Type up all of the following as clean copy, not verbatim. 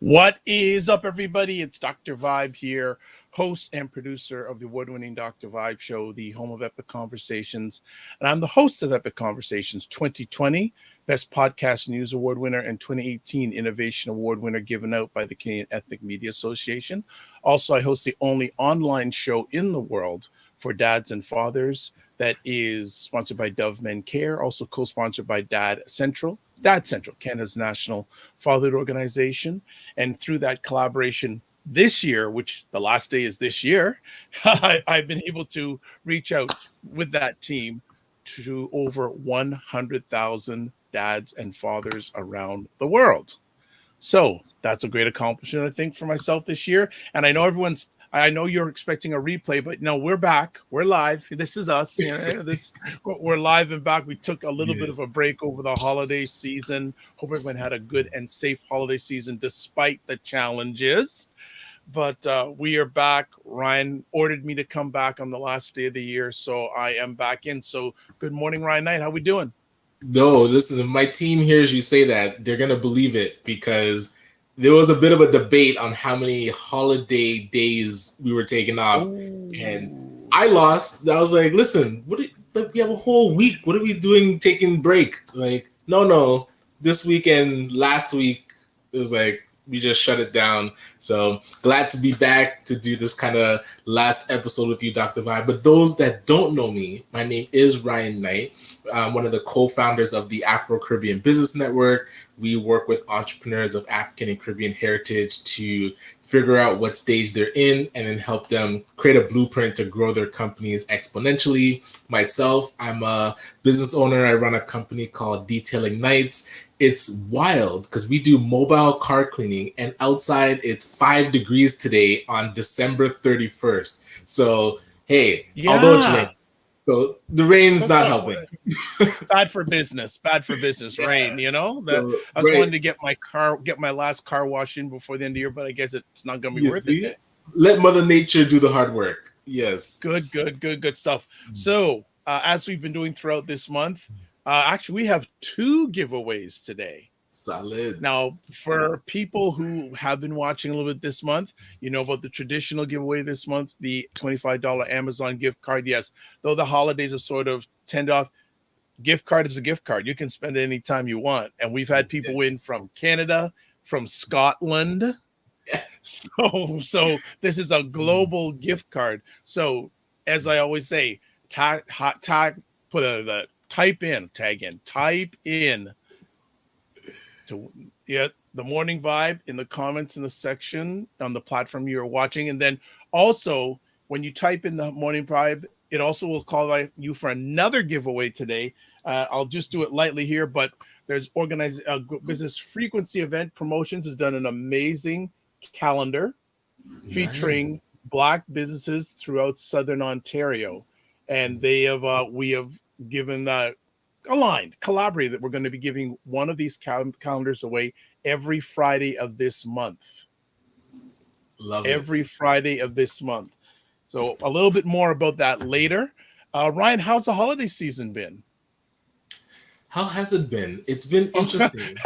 What is up, everybody? It's Dr. Vibe here, host and producer of the award-winning Dr. Vibe Show, the home of Epic Conversations. And I'm the host of Epic Conversations 2020, Best Podcast News Award winner, and 2018 Innovation Award winner given out by the Canadian Ethnic Media Association. Also, I host the only online show in the world for dads and fathers that is sponsored by Dove Men Care, also co-sponsored by Dad Central, Canada's national fatherhood organization. And through that collaboration this year, which the last day is this year, I've been able to reach out with that team to over 100,000 dads and fathers around the world. So that's a great accomplishment, I think, for myself this year. And I know you're expecting a replay, but no, we're back. We're live. This is us. We're live and back. We took a little bit of a break over the holiday season. Hope everyone had a good and safe holiday season despite the challenges. But we are back. Ryan ordered me to come back on the last day of the year, so I am back in. So good morning, Ryan Knight. How we doing? No, listen, my team hears you say that, they're going to believe it because there was a bit of a debate on how many holiday days we were taking off. Ooh. And I lost. I was like, listen, we have a whole week. What are we doing taking break? Like, no. This weekend, last week, it was like, we just shut it down. So glad to be back to do this kind of last episode with you, Dr. Vibe. But those that don't know me, my name is Ryan Knight. I'm one of the co-founders of the Afro-Caribbean Business Network. We work with entrepreneurs of African and Caribbean heritage to figure out what stage they're in and then help them create a blueprint to grow their companies exponentially. Myself, I'm a business owner. I run a company called Detailing Nights. It's wild because we do mobile car cleaning, and outside it's 5 degrees today on December 31st. So, hey, although it's raining, so the rain's not helping. Bad for business, rain, I was wanting to get my last car wash in before the end of the year, but I guess it's not going to be worth it. Let Mother Nature do the hard work. Yes. Good stuff. So, as we've been doing throughout this month, actually, we have 2 giveaways today. Solid. Now, for people who have been watching a little bit this month, you know about the traditional giveaway this month, the $25 Amazon gift card. Yes, though the holidays are sort of tend off, gift card is a gift card. You can spend it anytime you want. And we've had people win from Canada, from Scotland. So this is a global gift card. So as I always say, type in to the morning vibe in the comments in the section on the platform you're watching. And then also when you type in the morning vibe, it also will call you for another giveaway today. I'll just do it lightly here, but there's organized Business Frequency Event Promotions has done an amazing calendar featuring Black businesses throughout Southern Ontario. And we have given collaborated that we're going to be giving one of these calendars away every Friday of this month. Friday of this month. So a little bit more about that later. Ryan, how's the holiday season been? How has it been? It's been interesting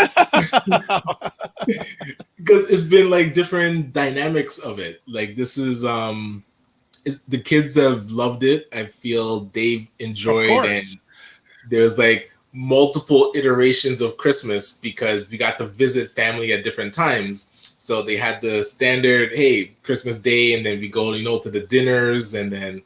because it's been like different dynamics of it. Like this is the kids have loved it. I feel they've enjoyed, and there's like multiple iterations of Christmas because we got to visit family at different times. So they had the standard, hey, Christmas Day, and then we go, to the dinners, and then,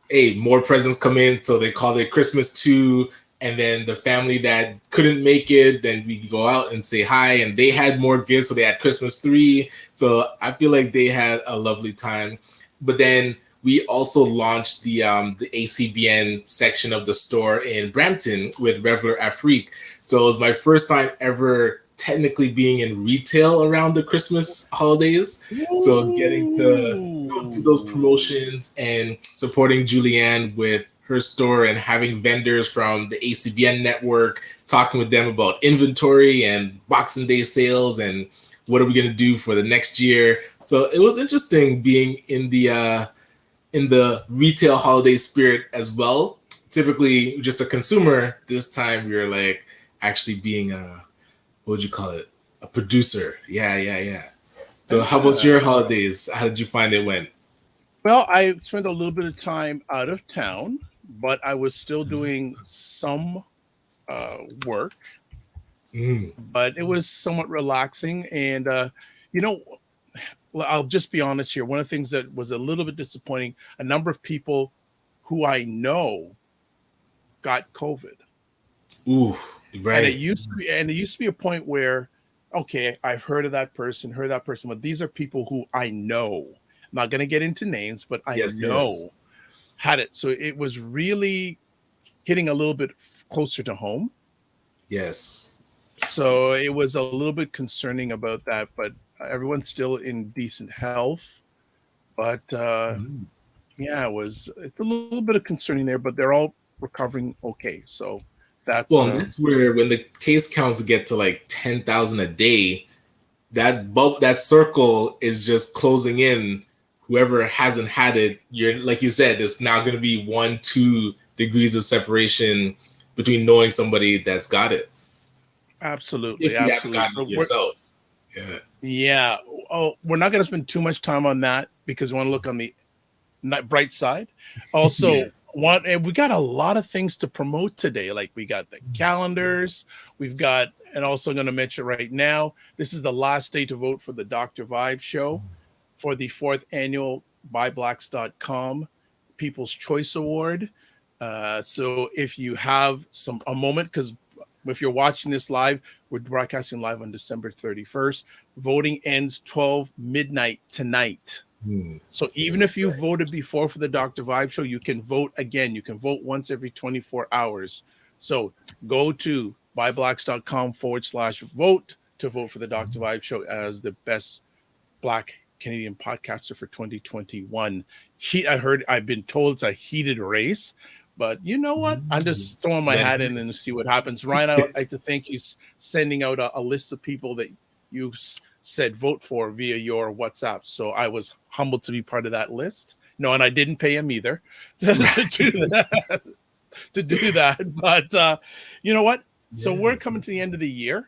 hey, more presents come in. So they call it Christmas 2. And then the family that couldn't make it, then we go out and say hi, and they had more gifts. So they had Christmas 3. So I feel like they had a lovely time. But then we also launched the ACBN section of the store in Brampton with Reveler Afrique. So it was my first time ever technically being in retail around the Christmas holidays. Ooh. So getting to go to those promotions and supporting Julianne with her store and having vendors from the ACBN network, talking with them about inventory and Boxing Day sales and what are we going to do for the next year. So it was interesting being in the retail holiday spirit as well. Typically just a consumer. This time we were like actually being what would you call it? A producer. Yeah. So, how about your holidays? How did you find it went? Well, I spent a little bit of time out of town, but I was still doing some work, Mm, but it was somewhat relaxing. And, you know, I'll just be honest here. One of the things that was a little bit disappointing, a number of people who I know got COVID. ooh, And it right. used to be, and it used to be a point where, okay, I've heard that person, but these are people who I know. I'm not going to get into names, but I Yes, yes, know had it. So it was really hitting a little bit closer to home. yes. So it was a little bit concerning about that, but everyone's still in decent health. But Mm. yeah, it's a little bit of concerning there, but they're all recovering okay. So that's Well, and that's where when the case counts get to like 10,000 a day, that circle is just closing in. Whoever hasn't had it, you're like you said, it's now going to be 1, 2 degrees of separation between knowing somebody that's got it absolutely, if you haven't absolutely. gotten So it yourself. Yeah. yeah. Oh, we're not going to spend too much time on that because we want to look on the bright side. Also, Yes. and we got a lot of things to promote today. Like we got the calendars, we've got, and also going to mention right now, this is the last day to vote for the Dr. Vibe show for the fourth annual buyblacks.com People's Choice Award. So if you have a moment, because if you're watching this live, we're broadcasting live on December 31st. Voting ends 12 midnight tonight. Hmm. So even if you voted before for the Dr. Vibe show, you can vote again. You can vote once every 24 hours. So go to buyblacks.com/vote to vote for the Dr. Vibe show as the best Black Canadian podcaster for 2021. I've been told it's a heated race, but you know what? I'm just throwing my Nice. hat in and see what happens. Ryan, I'd like to thank you sending out a list of people that you said vote for via your WhatsApp. So I was humbled to be part of that list. No, and I didn't pay him either to do that. To do that. But you know what? So we're coming to the end of the year.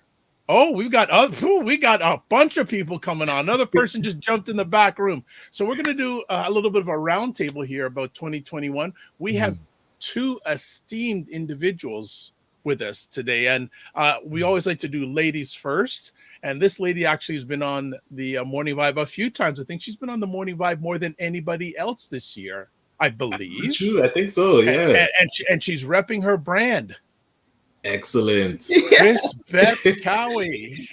Oh, we got a bunch of people coming on. Another person just jumped in the back room. So we're going to do a little bit of a roundtable here about 2021. We have two esteemed individuals with us today, and we always like to do ladies first. And this lady actually has been on the Morning Vibe a few times. I think she's been on the Morning Vibe more than anybody else this year, I believe. True, I think so. Yeah. And she's repping her brand. Excellent. Chris Beth Cowie.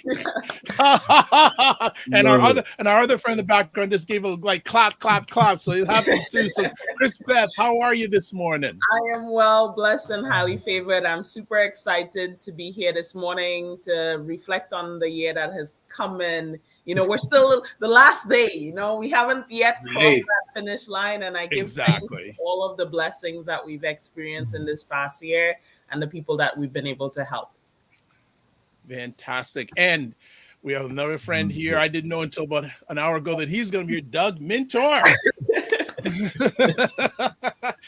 and Love it. our other friend in the background just gave a like clap, clap, clap. So he's happy too. So Chris Beth, how are you this morning? I am well, blessed, and highly favored. I'm super excited to be here this morning to reflect on the year that has come in. You know, we're still the last day, you know, we haven't yet crossed that finish line. And I give thanks for all of the blessings that we've experienced in this past year and the people that we've been able to help. Fantastic. And we have another friend here. I didn't know until about an hour ago that he's going to be your Doug Mentor.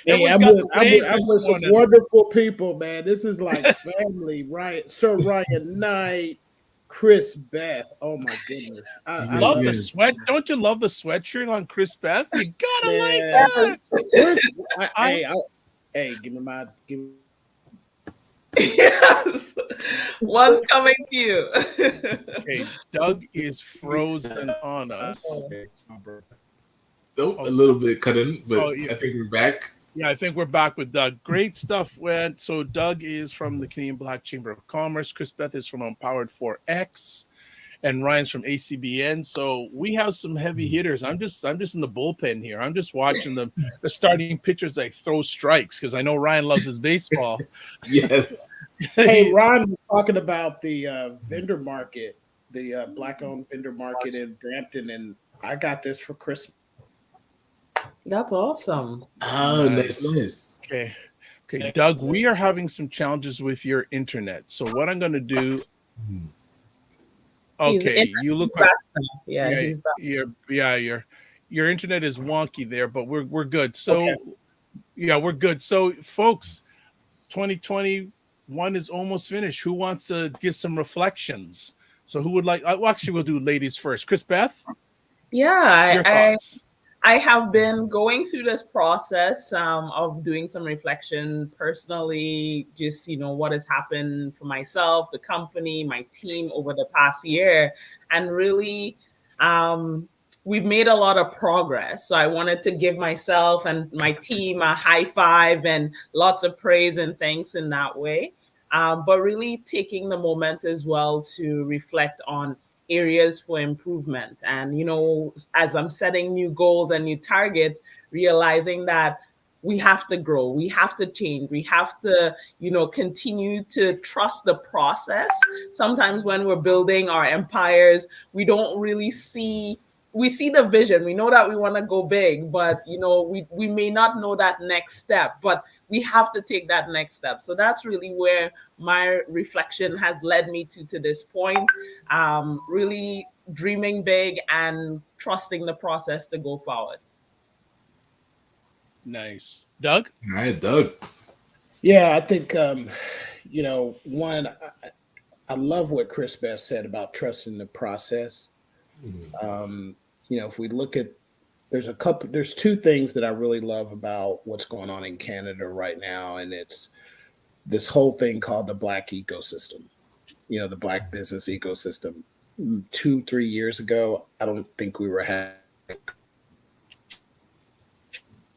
Hey, I'm with some wonderful people, man. This is like family, right? Sir Ryan Knight, Chris Beth. Oh my goodness. I love the sweat. Don't you love the sweatshirt on Chris Beth? You gotta like that. Hey, give me yes. What's coming to you? Okay, Doug is frozen on us. Oh, a little bit cut in, but I think we're back. Yeah, I think we're back with Doug. Great stuff. So Doug is from the Canadian Black Chamber of Commerce. Chris Beth is from Empowered 4X, and Ryan's from ACBN. So we have some heavy hitters. I'm just in the bullpen here. I'm just watching the starting pitchers like throw strikes because I know Ryan loves his baseball. Yes. Hey, Ryan was talking about the vendor market, the Black-owned vendor market in Brampton, and I got this for Christmas. That's awesome. Oh, nice. Okay, Doug, we are having some challenges with your internet. So what I'm going to do. Okay, you look like your internet is wonky there, but we're good. So we're good. So folks, 2021 is almost finished. Who wants to give some reflections? So who would like? Well, actually, we'll do ladies first. Chris Beth. Yeah, Your thoughts. I have been going through this process of doing some reflection personally, just, what has happened for myself, the company, my team over the past year. And really, um, we've made a lot of progress. So I wanted to give myself and my team a high five and lots of praise and thanks in that way. But really taking the moment as well to reflect on areas for improvement. And, as I'm setting new goals and new targets, realizing that we have to grow, we have to change, we have to, continue to trust the process. Sometimes when we're building our empires, we don't really we see the vision, we know that we want to go big, but we may not know that next step, but we have to take that next step. So that's really where my reflection has led me to this point. Really dreaming big and trusting the process to go forward. Nice. Doug? All right, Doug. Yeah, I think one, I love what Chris Beth said about trusting the process. If we look at, there's two things that I really love about what's going on in Canada right now, and it's this whole thing called the Black ecosystem. The Black business ecosystem. 2-3 years ago, I don't think we were having.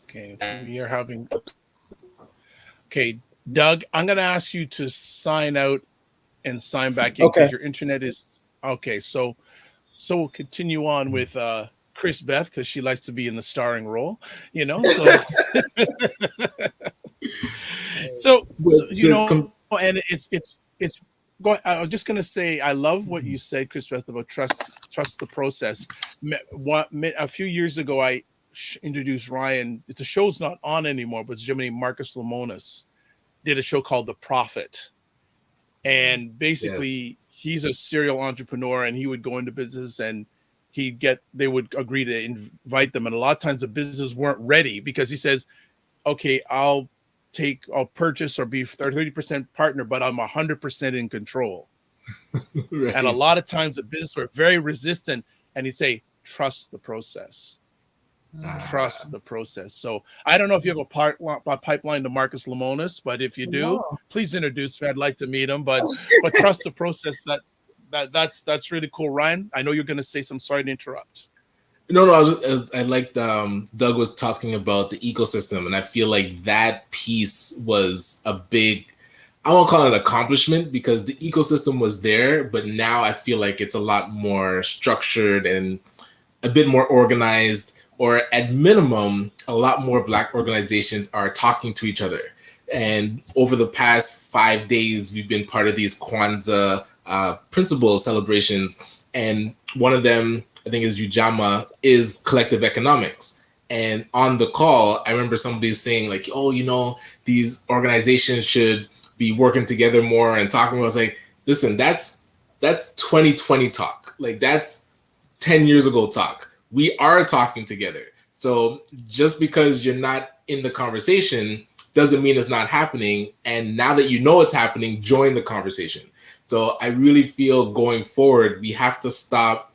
Okay, we are having. Okay, Doug, I'm going to ask you to sign out and sign back in because Okay. your internet is okay. So we'll continue on with Chris Beth because she likes to be in the starring role. So and it's. I was just gonna say I love what you said, Chris Beth, about trust the process. A few years ago, I introduced Ryan. It's a show's not on anymore, but it's Gemini Marcus Lemonis did a show called The Prophet, and basically he's a serial entrepreneur, and he would go into business and they would agree to invite them, and a lot of times the businesses weren't ready because he says, okay, I'll purchase or be 30% partner, but I'm 100% in control. Right. And a lot of times the business were very resistant, and he'd say, trust the process. Trust the process. So I don't know if you have a pipeline to Marcus Lemonis, but if you do, please introduce me. I'd like to meet him, but trust the process. That's really cool. Ryan, I know you're going to say some. Sorry to interrupt. No, I liked Doug was talking about the ecosystem, and I feel like that piece was a big, I won't call it an accomplishment because the ecosystem was there, but now I feel like it's a lot more structured and a bit more organized, or at minimum, a lot more Black organizations are talking to each other. And over the past 5 days, we've been part of these Kwanzaa principle celebrations, and one of them, I think is Ujama, is collective economics. And on the call, I remember somebody saying like, oh, these organizations should be working together more and talking. I was like, listen, that's 2020 talk. Like that's 10 years ago talk. We are talking together. So just because you're not in the conversation doesn't mean it's not happening. And now that you know it's happening, join the conversation. So I really feel going forward, we have to stop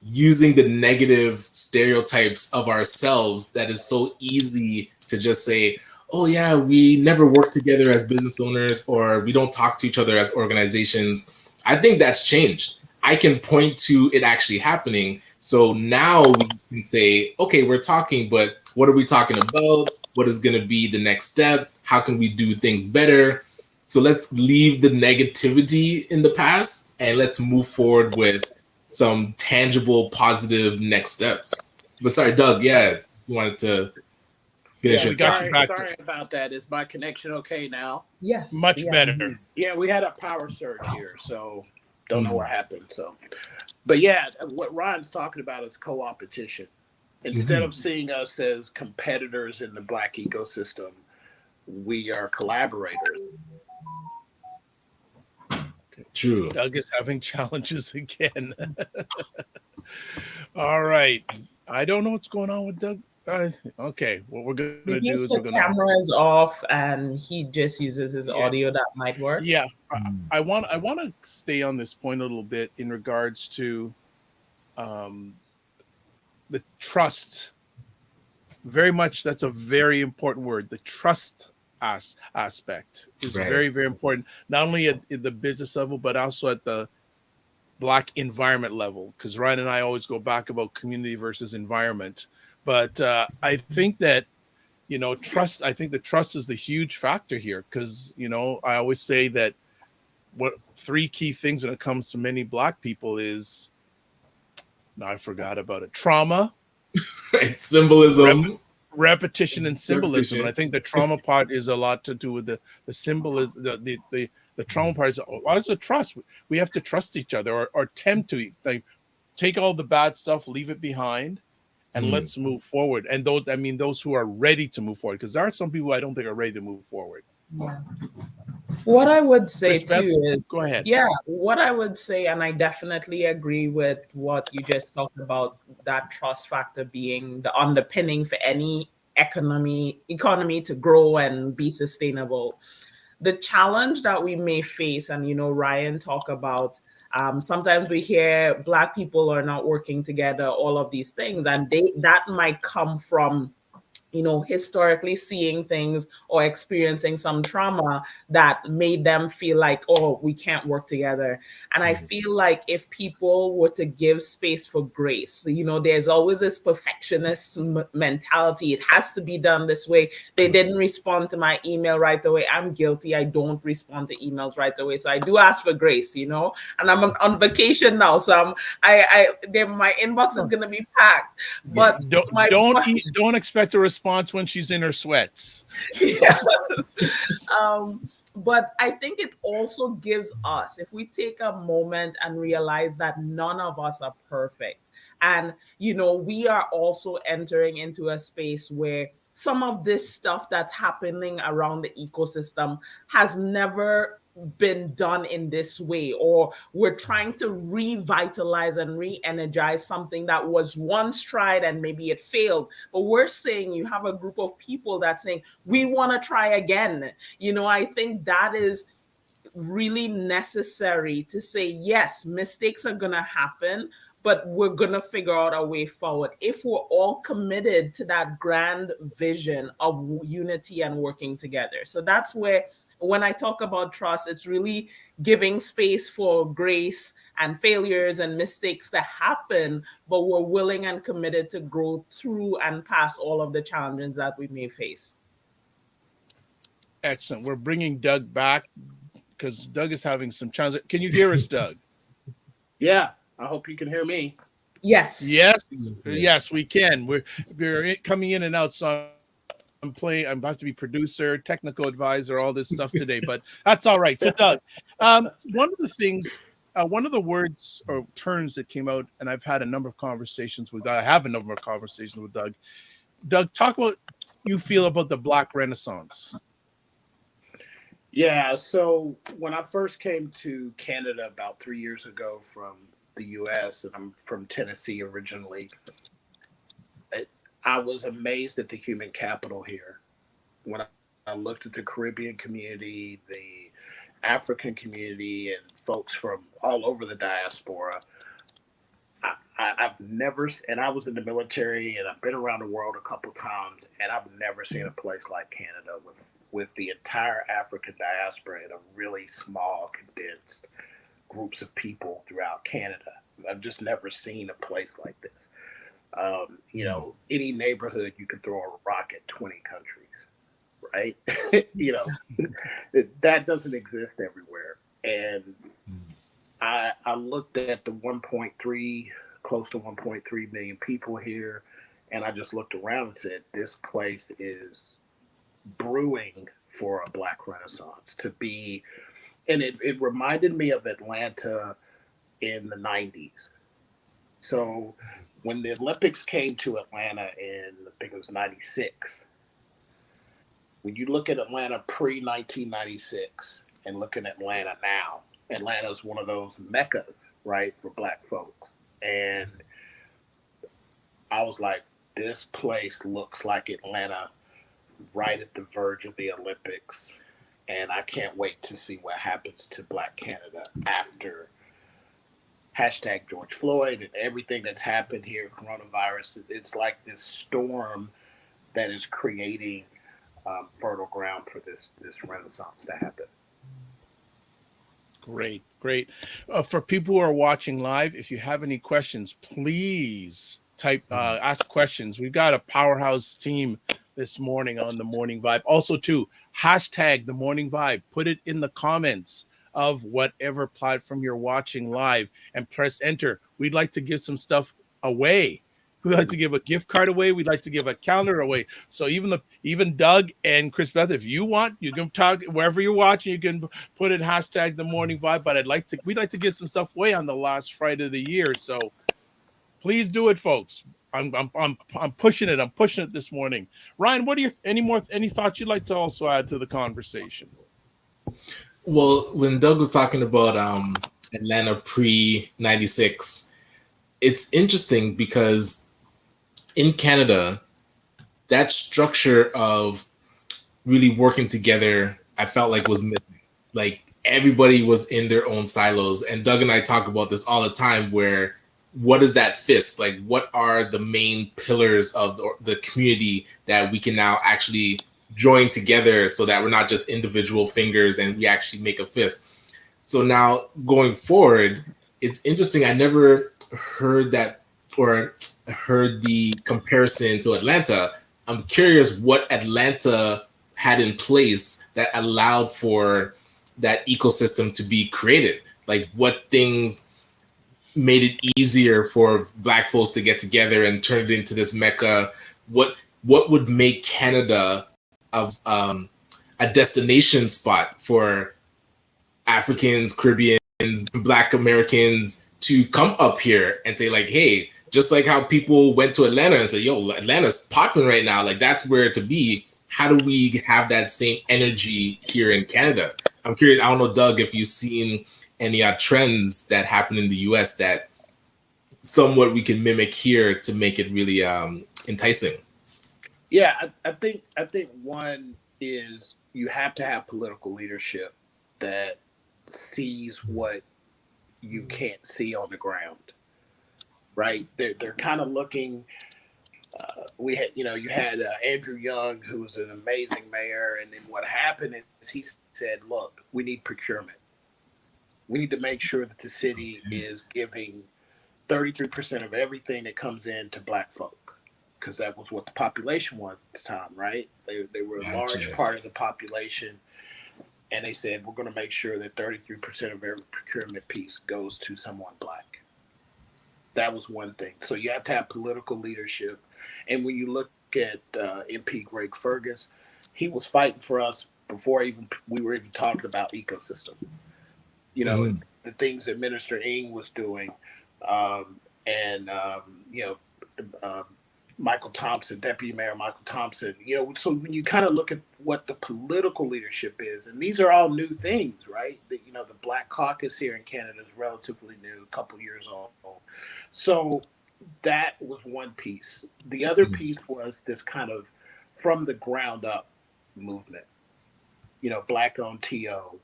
using the negative stereotypes of ourselves that is so easy to just say, oh yeah, we never work together as business owners, or we don't talk to each other as organizations. I think that's changed. I can point to it actually happening. So now we can say, okay, we're talking, but what are we talking about? What is going to be the next step? How can we do things better? So let's leave the negativity in the past and let's move forward with some tangible, positive next steps. But sorry, Doug, you wanted to finish it. Sorry about that. Is my connection okay now? Yes. Much better. Yeah, we had a power surge here, so don't know what happened. So, but yeah, what Ryan's talking about is co-opetition. Instead of seeing us as competitors in the Black ecosystem, we are collaborators. True. Doug is having challenges again. All right. I don't know what's going on with Doug. Okay. What we're going to do is the camera is off and he just uses his audio. That might work. Yeah. I want to stay on this point a little bit in regards to the trust, very much, that's a very important word. The trust aspect is Right. very, very important, not only at the business level, but also at the Black environment level, because Ryan and I always go back about community versus environment. But I think that, trust, I think the trust is the huge factor here, because, I always say that what three key things when it comes to many Black people is, now I forgot about it, trauma, Right. rep, Symbolism. repetition, and symbolism. And I Repetition. think the trauma part is a lot to do with the symbolism. The trauma part is a lot of the trust. We have to trust each other, or attempt to, like, take all the bad stuff, leave it behind, and Mm. let's move forward. And those who are ready to move forward, because there are some people I don't think are ready to move forward. Yeah. What I would say Chris Beth, too is, go ahead. yeah, what I would say, and I definitely agree with what you just talked about, that trust factor being the underpinning for any economy to grow and be sustainable. The challenge that we may face, and Ryan talk about, sometimes we hear Black people are not working together, all of these things, and that might come from historically seeing things or experiencing some trauma that made them feel like, oh, we can't work together. And I feel like if people were to give space for grace, there's always this perfectionist mentality. It has to be done this way. They didn't respond to my email right away. I'm guilty. I don't respond to emails right away. So I do ask for grace, and I'm on vacation now. So my inbox is going to be packed. But don't expect a response when she's in her sweats. Yes. But I think it also gives us, if we take a moment and realize that none of us are perfect, and we are also entering into a space where some of this stuff that's happening around the ecosystem has never been done in this way, or we're trying to revitalize and re-energize something that was once tried and maybe it failed. But we're saying, you have a group of people that's saying, we want to try again. I think that is really necessary to say, yes, mistakes are going to happen, but we're going to figure out a way forward if we're all committed to that grand vision of unity and working together. So that's where, when I talk about trust, it's really giving space for grace and failures and mistakes to happen, but we're willing and committed to grow through and past all of the challenges that we may face. Excellent. We're bringing Doug back because Doug is having some challenges. Can you hear us, Doug? Yeah, I hope you can hear me. Yes. Yes, we can. We're coming in and out, so I'm about to be producer, technical advisor, all this stuff today, but that's all right. So, Doug, one of the things, one of the words or terms that came out, and I've had a number of conversations with Doug. I have a number of conversations with Doug. Doug, talk about you feel about the Black Renaissance. Yeah, so when I first came to Canada about 3 years ago from the US, and I'm from Tennessee originally, I was amazed at the human capital here. When I looked at the Caribbean community, the African community, and folks from all over the diaspora, I've never, and I was in the military and I've been around the world a couple times, and I've never seen a place like Canada with the entire African diaspora in a really small, condensed groups of people throughout Canada. I've just never seen a place like this. Any neighborhood you could throw a rock at 20 countries, right? That doesn't exist everywhere. And I looked at the 1.3, close to 1.3 million people here, and I just looked around and said, this place is brewing for a Black Renaissance to be. And it reminded me of Atlanta in the 90s. So when the Olympics came to Atlanta in, I think it was 96, when you look at Atlanta pre-1996 and look at Atlanta now, Atlanta is one of those meccas, right, for Black folks. And I was like, this place looks like Atlanta right at the verge of the Olympics. And I can't wait to see what happens to Black Canada after hashtag George Floyd and everything that's happened here, coronavirus. It's like this storm that is creating fertile ground for this renaissance to happen. Great, great. For people who are watching live, if you have any questions, please ask questions. We've got a powerhouse team this morning on the Morning Vibe. Also, too, hashtag the Morning Vibe. Put it in the comments of whatever platform you're watching live and press enter. We'd like to give some stuff away. We'd like to give a gift card away. We'd like to give a calendar away. So even Doug and Chris Beth, if you want, you can talk wherever you're watching. You can put in hashtag the Morning Vibe. But we'd like to give some stuff away on the last Friday of the year. So please do it, folks. I'm pushing it. I'm pushing it this morning. Ryan, what are your any thoughts you'd like to also add to the conversation? Well, when Doug was talking about Atlanta pre '96, it's interesting because in Canada, that structure of really working together, I felt like was missing. Like everybody was in their own silos, and Doug and I talk about this all the time. Where what is that fist? Like, what are the main pillars of the community that we can now actually join together so that we're not just individual fingers and we actually make a fist? So now going forward, it's interesting. I never heard that or heard the comparison to Atlanta. I'm curious what Atlanta had in place that allowed for that ecosystem to be created. Like what things made it easier for Black folks to get together and turn it into this mecca? What would make Canada a destination spot for Africans, Caribbeans, Black Americans to come up here and say like, hey, just like how people went to Atlanta and say, yo, Atlanta's popping right now. Like that's where to be. How do we have that same energy here in Canada? I'm curious. I don't know, Doug, if you've seen any trends that happen in the US that somewhat we can mimic here to make it really enticing. Yeah, I think one is you have to have political leadership that sees what you can't see on the ground. Right? They're kind of looking. We had, you had Andrew Young, who was an amazing mayor, and then what happened is he said, "Look, we need procurement. We need to make sure that the city is giving 33% of everything that comes in to Black folk, because that was what the population was at the time, right? They were a large part of the population, and they said, we're going to make sure that 33% of every procurement piece goes to someone Black." That was one thing. So you have to have political leadership. And when you look at MP Greg Fergus, he was fighting for us before we were even talking about ecosystem. The things that Minister Ng was doing, Michael Thompson, Deputy Mayor Michael Thompson. So when you kind of look at what the political leadership is, and these are all new things, right? The Black Caucus here in Canada is relatively new, a couple years old. So that was one piece. The other piece was this kind of from the ground up movement. Black owned TO,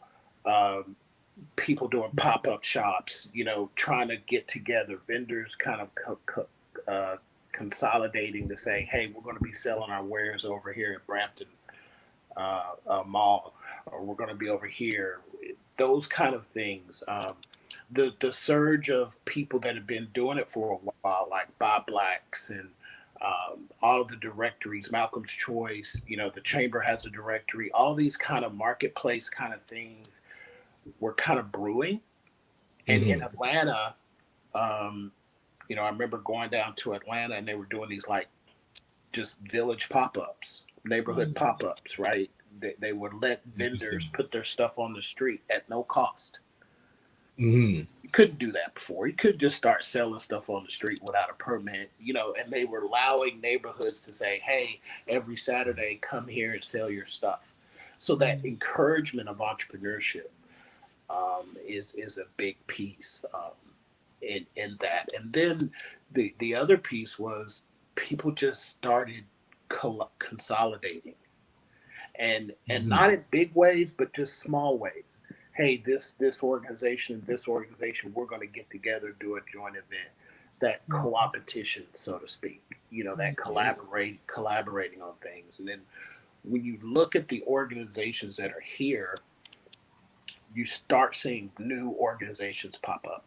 people doing pop up shops. Trying to get together, vendors kind of consolidating to say, hey, we're going to be selling our wares over here at Brampton Mall, or we're going to be over here. Those kind of things. The surge of people that have been doing it for a while, like Bob Blacks and all of the directories, Malcolm's Choice, the Chamber has a directory, all these kind of marketplace kind of things were kind of brewing. And in Atlanta, I remember going down to Atlanta and they were doing these like just village pop-ups, neighborhood pop-ups, right? They would let vendors put their stuff on the street at no cost. You couldn't do that before. You could just start selling stuff on the street without a permit, and they were allowing neighborhoods to say, hey, every Saturday, come here and sell your stuff. So that encouragement of entrepreneurship is a big piece in that. And then the other piece was people just started consolidating and not in big ways, but just small ways. hey, this organization and this organization, we're going to get together, do a joint event. That co-opetition, so to speak, that collaborating on things. And then when you look at the organizations that are here, you start seeing new organizations pop up,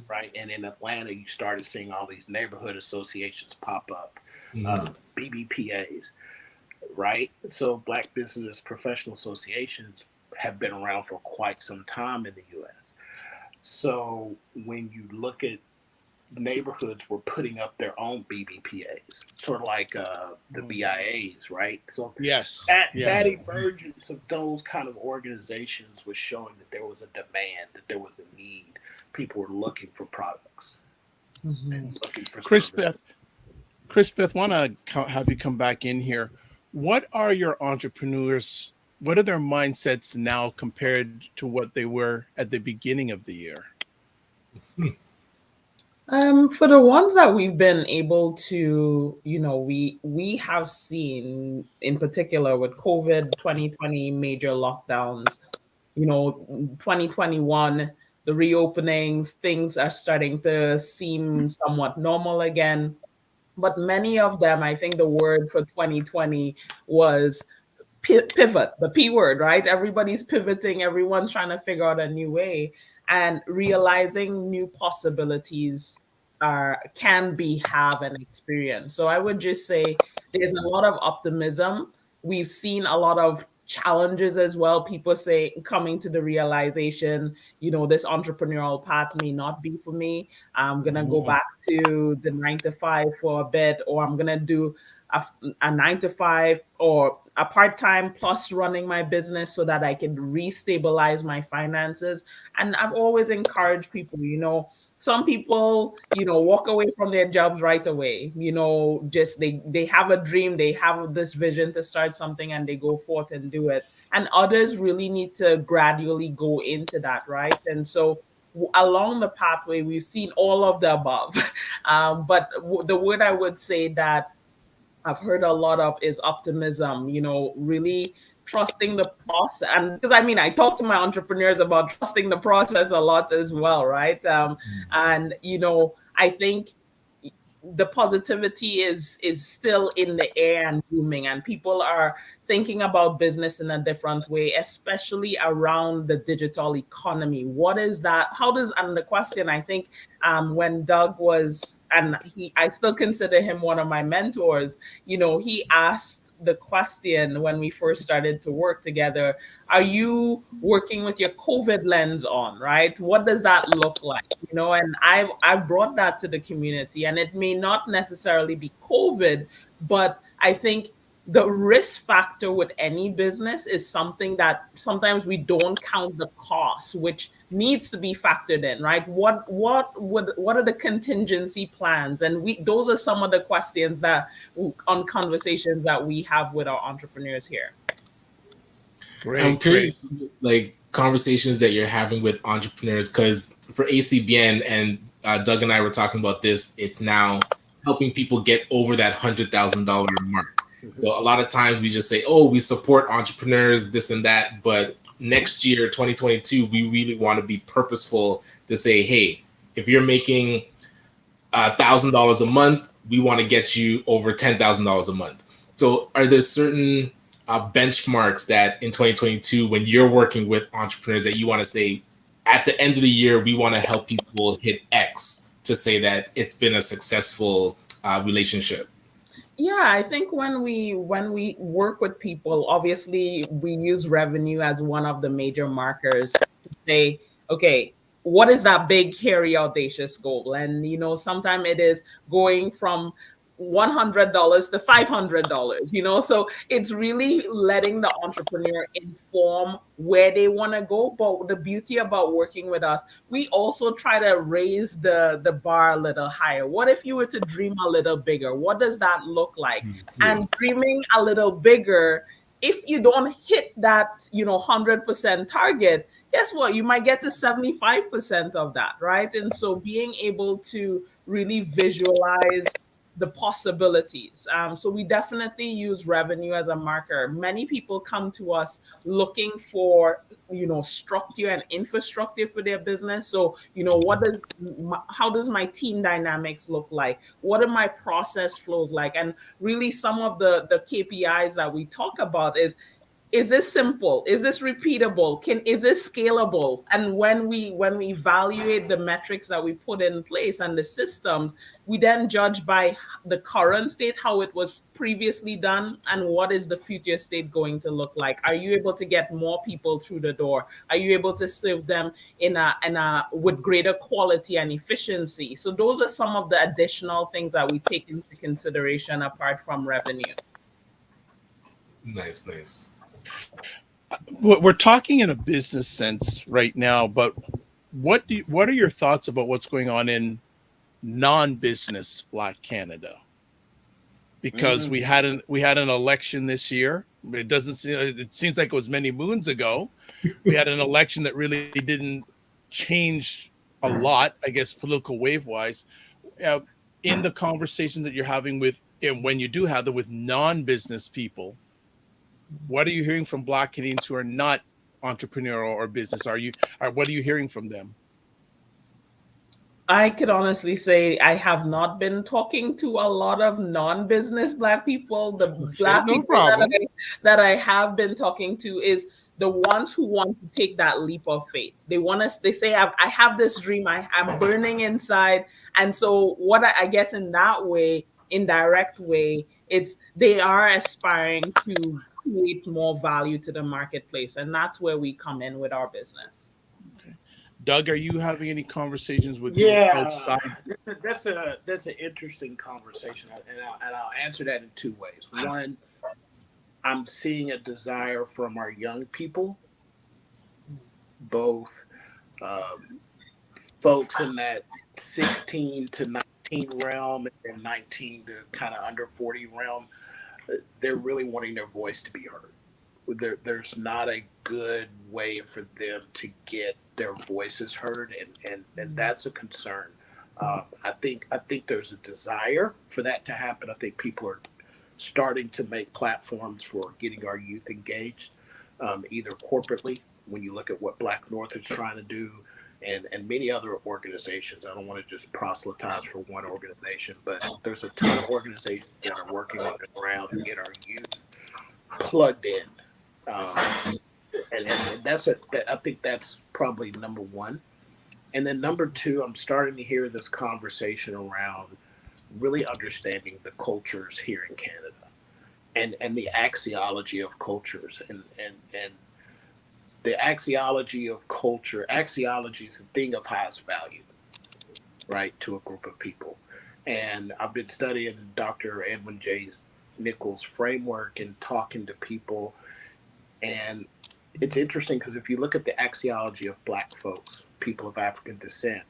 right? And in Atlanta, you started seeing all these neighborhood associations pop up, BBPAs, right? So Black Business Professional Associations have been around for quite some time in the U.S. So when you look at neighborhoods were putting up their own BBPAs, sort of like the BIAs, right? So Yes. that emergence of those kind of organizations was showing that there was a demand, that there was a need. People were looking for products and looking for services. Chris Beth, want to have you come back in here. What are your entrepreneurs? What are their mindsets now compared to what they were at the beginning of the year? For the ones that we've been able to, we have seen in particular with COVID 2020 major lockdowns, 2021, the reopenings, things are starting to seem somewhat normal again. But many of them, I think the word for 2020 was pivot, the P word, right? Everybody's pivoting, everyone's trying to figure out a new way, and realizing new possibilities can be have an experience. So I would just say there's a lot of optimism. We've seen a lot of challenges as well. People say coming to the realization, this entrepreneurial path may not be for me. I'm gonna go back to the 9 to 5 for a bit, or I'm gonna do a 9 to 5 or a part-time plus running my business so that I can restabilize my finances. And I've always encouraged people, some people, walk away from their jobs right away, just they have a dream, they have this vision to start something and they go forth and do it. And others really need to gradually go into that, right? And so along the pathway, we've seen all of the above. But the word I would say that I've heard a lot of is optimism, really trusting the process. And because I talk to my entrepreneurs about trusting the process a lot as well, right? And, I think the positivity is still in the air and booming, and people are thinking about business in a different way, especially around the digital economy. What is that? How does, and the question, I think, when Doug was, and I still consider him one of my mentors, he asked the question when we first started to work together: are you working with your COVID lens on, right? What does that look like? And I brought that to the community, and it may not necessarily be COVID, but I think the risk factor with any business is something that sometimes we don't count the cost, which needs to be factored in, right? What are the contingency plans? And those are some of the questions that on conversations that we have with our entrepreneurs here. I'm curious, like conversations that you're having with entrepreneurs, because for ACBN and Doug and I were talking about this, it's now helping people get over that $100,000 mark. So a lot of times we just say, oh, we support entrepreneurs, this and that. But next year, 2022, we really want to be purposeful to say, hey, if you're making $1,000 a month, we want to get you over $10,000 a month. So are there certain benchmarks that in 2022, when you're working with entrepreneurs, that you want to say, at the end of the year, we want to help people hit X to say that it's been a successful relationship? Yeah, I think when we work with people, obviously we use revenue as one of the major markers to say, okay, what is that big, hairy, audacious goal? And sometimes it is going from $100 to $500. So it's really letting the entrepreneur inform where they want to go. But the beauty about working with us, we also try to raise the bar a little higher. What if you were to dream a little bigger? What does that look like? And dreaming a little bigger, if you don't hit that 100% target, guess what? You might get to 75% of that, right? And so being able to really visualize the possibilities. So we definitely use revenue as a marker. Many people come to us looking for, structure and infrastructure for their business. So, how does my team dynamics look like? What are my process flows like? And really, some of the KPIs that we talk about is this simple, is this repeatable, is this scalable? And when we evaluate the metrics that we put in place and the systems, we then judge by the current state, how it was previously done, and what is the future state going to look like. Are you able to get more people through the door? Are you able to serve them in a with greater quality and efficiency? So those are some of the additional things that we take into consideration apart from revenue. Nice. We're talking in a business sense right now, but what are your thoughts about what's going on in non-business Black Canada? Because we had an election this year. It seems like it was many moons ago. We had an election that really didn't change a lot, I guess, political wave wise. In the conversations that you're having with, and when you do have them with non-business people, what are you hearing from Black Canadians who are not entrepreneurial or business? What are you hearing from them? I could honestly say I have not been talking to a lot of non-business Black people. The Okay, Black no people problem. that I have been talking to is the ones who want to take that leap of faith. They want us. They say, I have this dream. I'm burning inside." And so, what I guess in that way, indirect way, it's they are aspiring to create more value to the marketplace, and that's where we come in with our business. Okay. Doug, are you having any conversations with Yeah, outside? that's an interesting conversation, and I'll answer that in two ways. One, I'm seeing a desire from our young people, both um, folks in that 16 to 19 realm and 19 to kind of under 40 realm. They're really wanting their voice to be heard. There's not a good way for them to get their voices heard, and that's a concern. I think there's a desire for that to happen. I think people are starting to make platforms for getting our youth engaged, either corporately, when you look at what Black North is trying to do, and many other organizations. I don't want to just proselytize for one organization, but there's a ton of organizations that are working on the ground to get our youth plugged in. Um, and I think that's probably number one. And then number two, I'm starting to hear this conversation around really understanding the cultures here in Canada and the axiology of cultures and the axiology of culture. Axiology is the thing of highest value, right, to a group of people. And I've been studying Dr. Edwin J. Nichols' framework and talking to people. And it's interesting because if you look at the axiology of Black folks, people of African descent,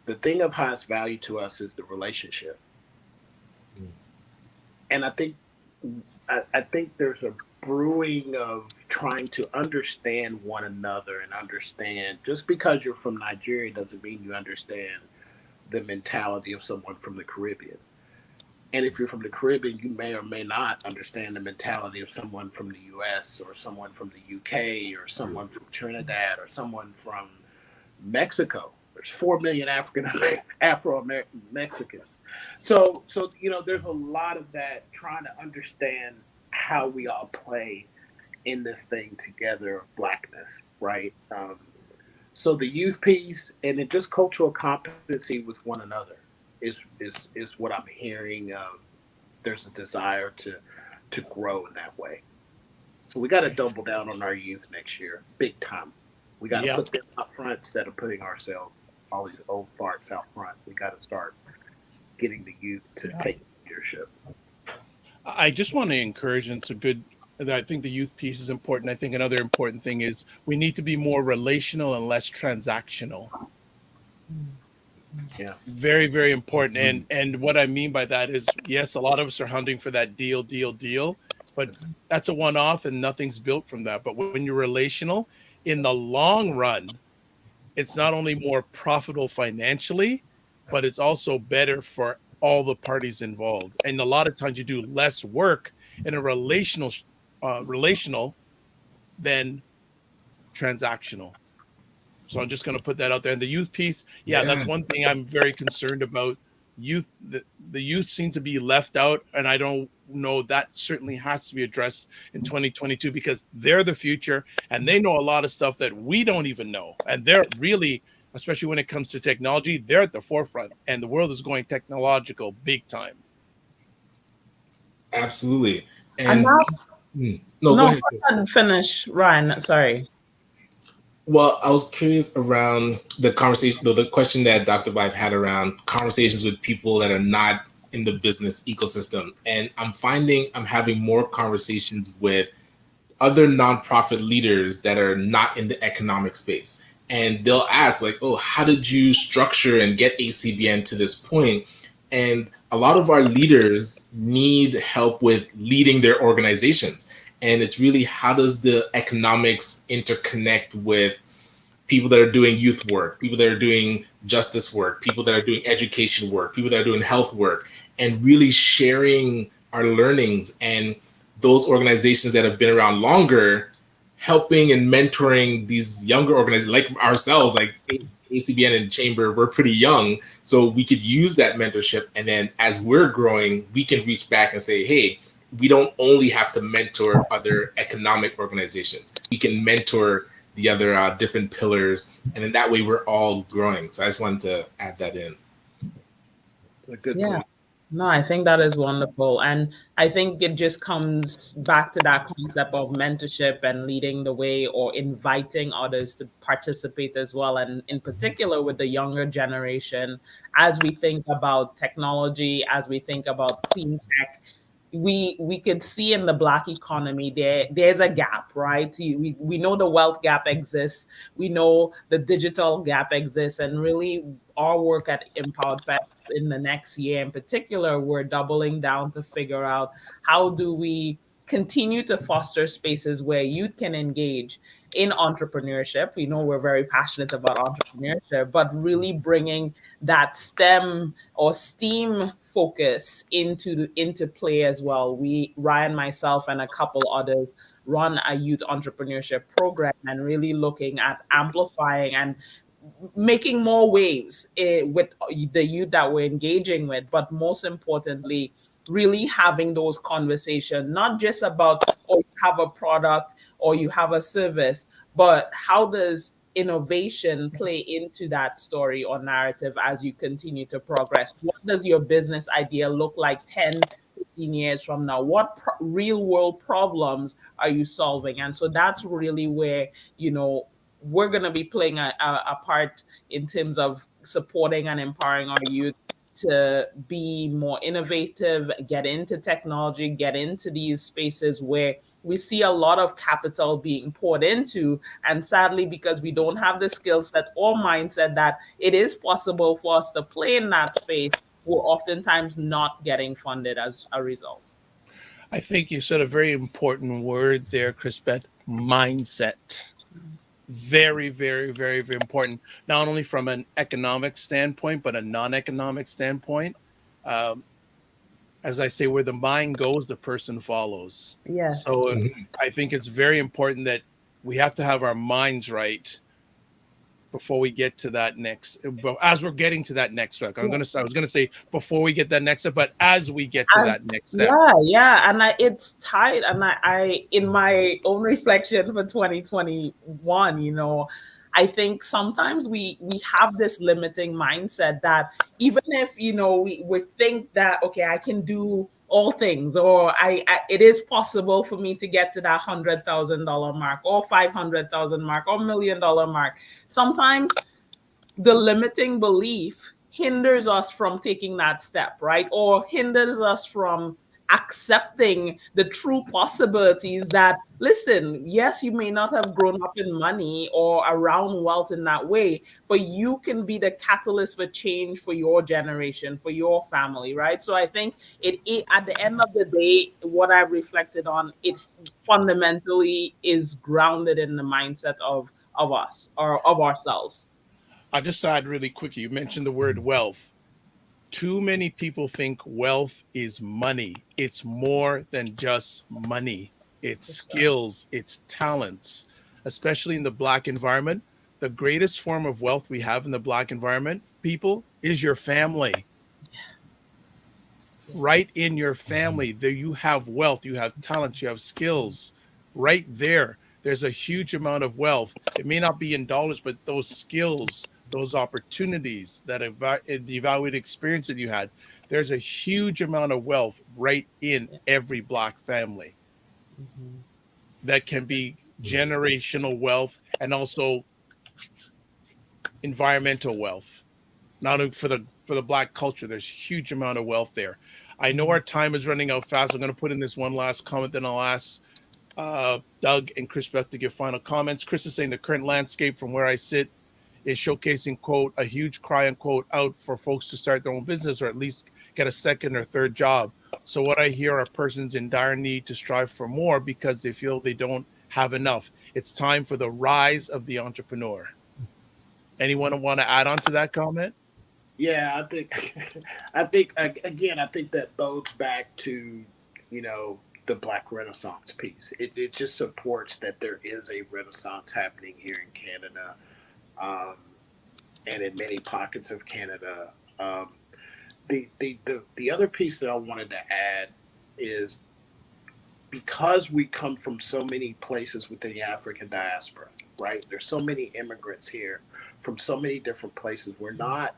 the thing of highest value to us is the relationship. And I think there's a brewing of trying to understand one another and understand just because you're from Nigeria doesn't mean you understand the mentality of someone from the Caribbean. And if you're from the Caribbean, you may or may not understand the mentality of someone from the US or someone from the UK or someone from Trinidad or someone from Mexico. There's 4 million Afro Mexicans. So there's a lot of that trying to understand how we all play in this thing together of Blackness, right? So the youth piece and then just cultural competency with one another is what I'm hearing. There's a desire to grow in that way. So we got to double down on our youth next year, big time. We got to put them up front instead of putting ourselves, all these old farts out front. We got to start getting the youth to take leadership. I just want to encourage, and it's a good. I think the youth piece is important. I think another important thing is we need to be more relational and less transactional. Yeah. Very, very important. And what I mean by that is, yes, a lot of us are hunting for that deal, but that's a one-off and nothing's built from that. But when you're relational, in the long run, it's not only more profitable financially, but it's also better for all the parties involved. And a lot of times you do less work in a relational than transactional. So I'm just going to put that out there. And the youth piece, yeah, Yeah. that's one thing I'm very concerned about. Youth, the youth seem to be left out, and I don't know, that certainly has to be addressed in 2022 because they're the future and they know a lot of stuff that we don't even know. And they're really, especially when it comes to technology, they're at the forefront, and the world is going technological big time. Absolutely. And And now, no, go no, ahead, go Chris. ahead and finish, Ryan. Sorry. Well, I was curious around the conversation, the question that Dr. Vibe had around conversations with people that are not in the business ecosystem. And I'm finding I'm having more conversations with other nonprofit leaders that are not in the economic space. And they'll ask, like, oh, how did you structure and get ACBN to this point? And a lot of our leaders need help with leading their organizations. And it's really, how does the economics interconnect with people that are doing youth work, people that are doing justice work, people that are doing education work, people that are doing health work, and really sharing our learnings, and those organizations that have been around longer helping and mentoring these younger organizations like ourselves, like ACBN and Chamber. We're pretty young, so we could use that mentorship. And then as we're growing, we can reach back and say, hey, we don't only have to mentor other economic organizations. We can mentor the other different pillars, and then that way we're all growing. So I just wanted to add that in. A good Yeah. point. No, I think that is wonderful. And I think it just comes back to that concept of mentorship and leading the way or inviting others to participate as well. And in particular, with the younger generation, as we think about technology, as we think about clean tech, we could see in the Black economy there's a gap, right? We know the wealth gap exists, we know the digital gap exists, and really our work at Empowered Fest in the next year in particular, we're doubling down to figure out how do we continue to foster spaces where youth can engage in entrepreneurship. We know we're very passionate about entrepreneurship, but really bringing that STEM or STEAM focus into play as well. We, Ryan, myself, and a couple others run a youth entrepreneurship program and really looking at amplifying and making more waves with the youth that we're engaging with, but most importantly, really having those conversations, not just about, oh, you have a product or you have a service, but how does innovation play into that story or narrative as you continue to progress? What does your business idea look like 10, 15 years from now? What real world problems are you solving? And so that's really where, you know, we're going to be playing a part in terms of supporting and empowering our youth to be more innovative, get into technology, get into these spaces where we see a lot of capital being poured into. And sadly, because we don't have the skill set or mindset that it is possible for us to play in that space, we're oftentimes not getting funded as a result. I think you said a very important word there, Chris Beth, mindset. Very, very, very, very important, not only from an economic standpoint, but a non economic standpoint. Um, as I say, where the mind goes, the person follows. Yes. So I think it's very important that we have to have our minds right before we get to that next. But as we're getting to that next step, I was gonna say before we get that next step, but as we get to And that next step. yeah, and it's tight. And I, in my own reflection for 2021, you know, I think sometimes we have this limiting mindset that even if, you know, we think that, okay, I can do all things, or I it is possible for me to get to that $100,000 mark or 500,000 mark or $1 million mark. Sometimes the limiting belief hinders us from taking that step, right? Or hinders us from accepting the true possibilities that, listen, yes, you may not have grown up in money or around wealth in that way, but you can be the catalyst for change for your generation, for your family, right? So I think it at the end of the day, what I've reflected on, it fundamentally is grounded in the mindset of us or of ourselves. I just add really quickly, you mentioned the word wealth. Too many people think wealth is money. It's more than just money. It's For sure. skills, it's talents, especially in the Black environment. The greatest form of wealth we have in the Black environment, people, is your family. Yeah. Right in your family, there you have wealth, you have talents, you have skills. Right there, there's a huge amount of wealth. It may not be in dollars, but those skills, those opportunities, the evaluated experience that you had, there's a huge amount of wealth right in Yeah. every Black family Mhm. that can be generational wealth and also environmental wealth. Not only for the Black culture, there's huge amount of wealth there. I know our Yes. time is running out fast. I'm going to put in this one last comment, then I'll ask Doug and Chris Beth to give final comments. Chris is saying the current landscape from where I sit is showcasing, quote, a huge cry, unquote, out for folks to start their own business or at least get a second or third job. So what I hear are persons in dire need to strive for more because they feel they don't have enough. It's time for the rise of the entrepreneur. Anyone want to add on to that comment? Yeah, I think, I think again, I think that bodes back to, you know, the Black Renaissance piece. It just supports that there is a Renaissance happening here in Canada, um, and in many pockets of Canada. The other piece that I wanted to add is because we come from so many places within the African diaspora, right? There's so many immigrants here from so many different places. We're not,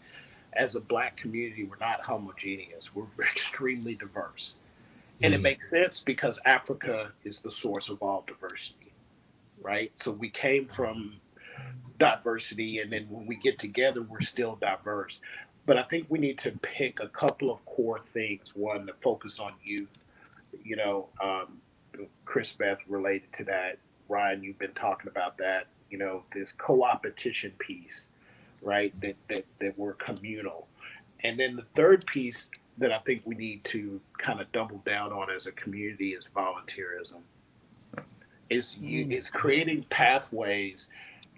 as a Black community, we're not homogeneous. We're extremely diverse. And it makes sense because Africa is the source of all diversity, right? So we came from diversity, and then when we get together, we're still diverse. But I think we need to pick a couple of core things. One, to focus on youth. You know, Chris Beth related to that. Ryan, you've been talking about that. You know, this co-opetition piece, right? That we're communal. And then the third piece that I think we need to kind of double down on as a community is volunteerism. Is creating pathways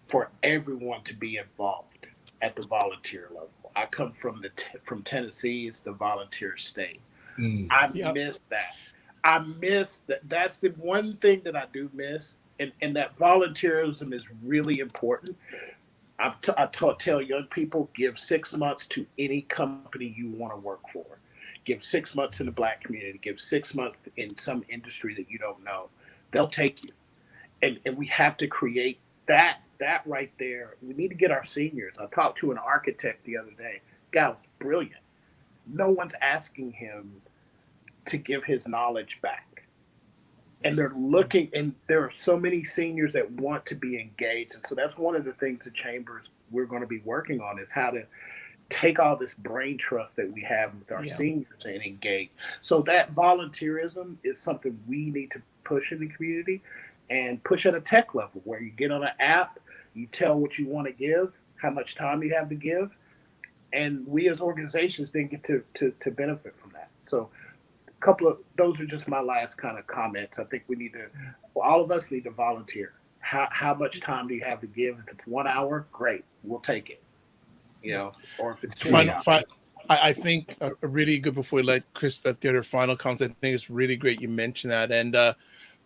for everyone to be involved at the volunteer level. I come from from Tennessee. It's the volunteer state. I Yep. miss that. I miss that. That's the one thing that I do miss, and that volunteerism is really important. Tell young people, give 6 months to any company you want to work for. Give 6 months in the Black community. Give 6 months in some industry that you don't know. They'll take you, and we have to create that right there. We need to get our seniors. I talked to an architect the other day. Guy was brilliant. No one's asking him to give his knowledge back. And they're looking, and there are so many seniors that want to be engaged. And so that's one of the things the chambers we're going to be working on is how to take all this brain trust that we have with our Yeah. seniors and engage. So that volunteerism is something we need to push in the community and push at a tech level where you get on an app, you tell what you want to give, how much time you have to give, and we as organizations then get to benefit from that. So a couple of those are just my last kind of comments. I think we need to, well, all of us need to volunteer. How much time do you have to give? If it's 1 hour, great, we'll take it. You know, or if it's 20 Final, hours. I think a really good before we let Chris Beth get her final comments. I think it's really great you mentioned that. And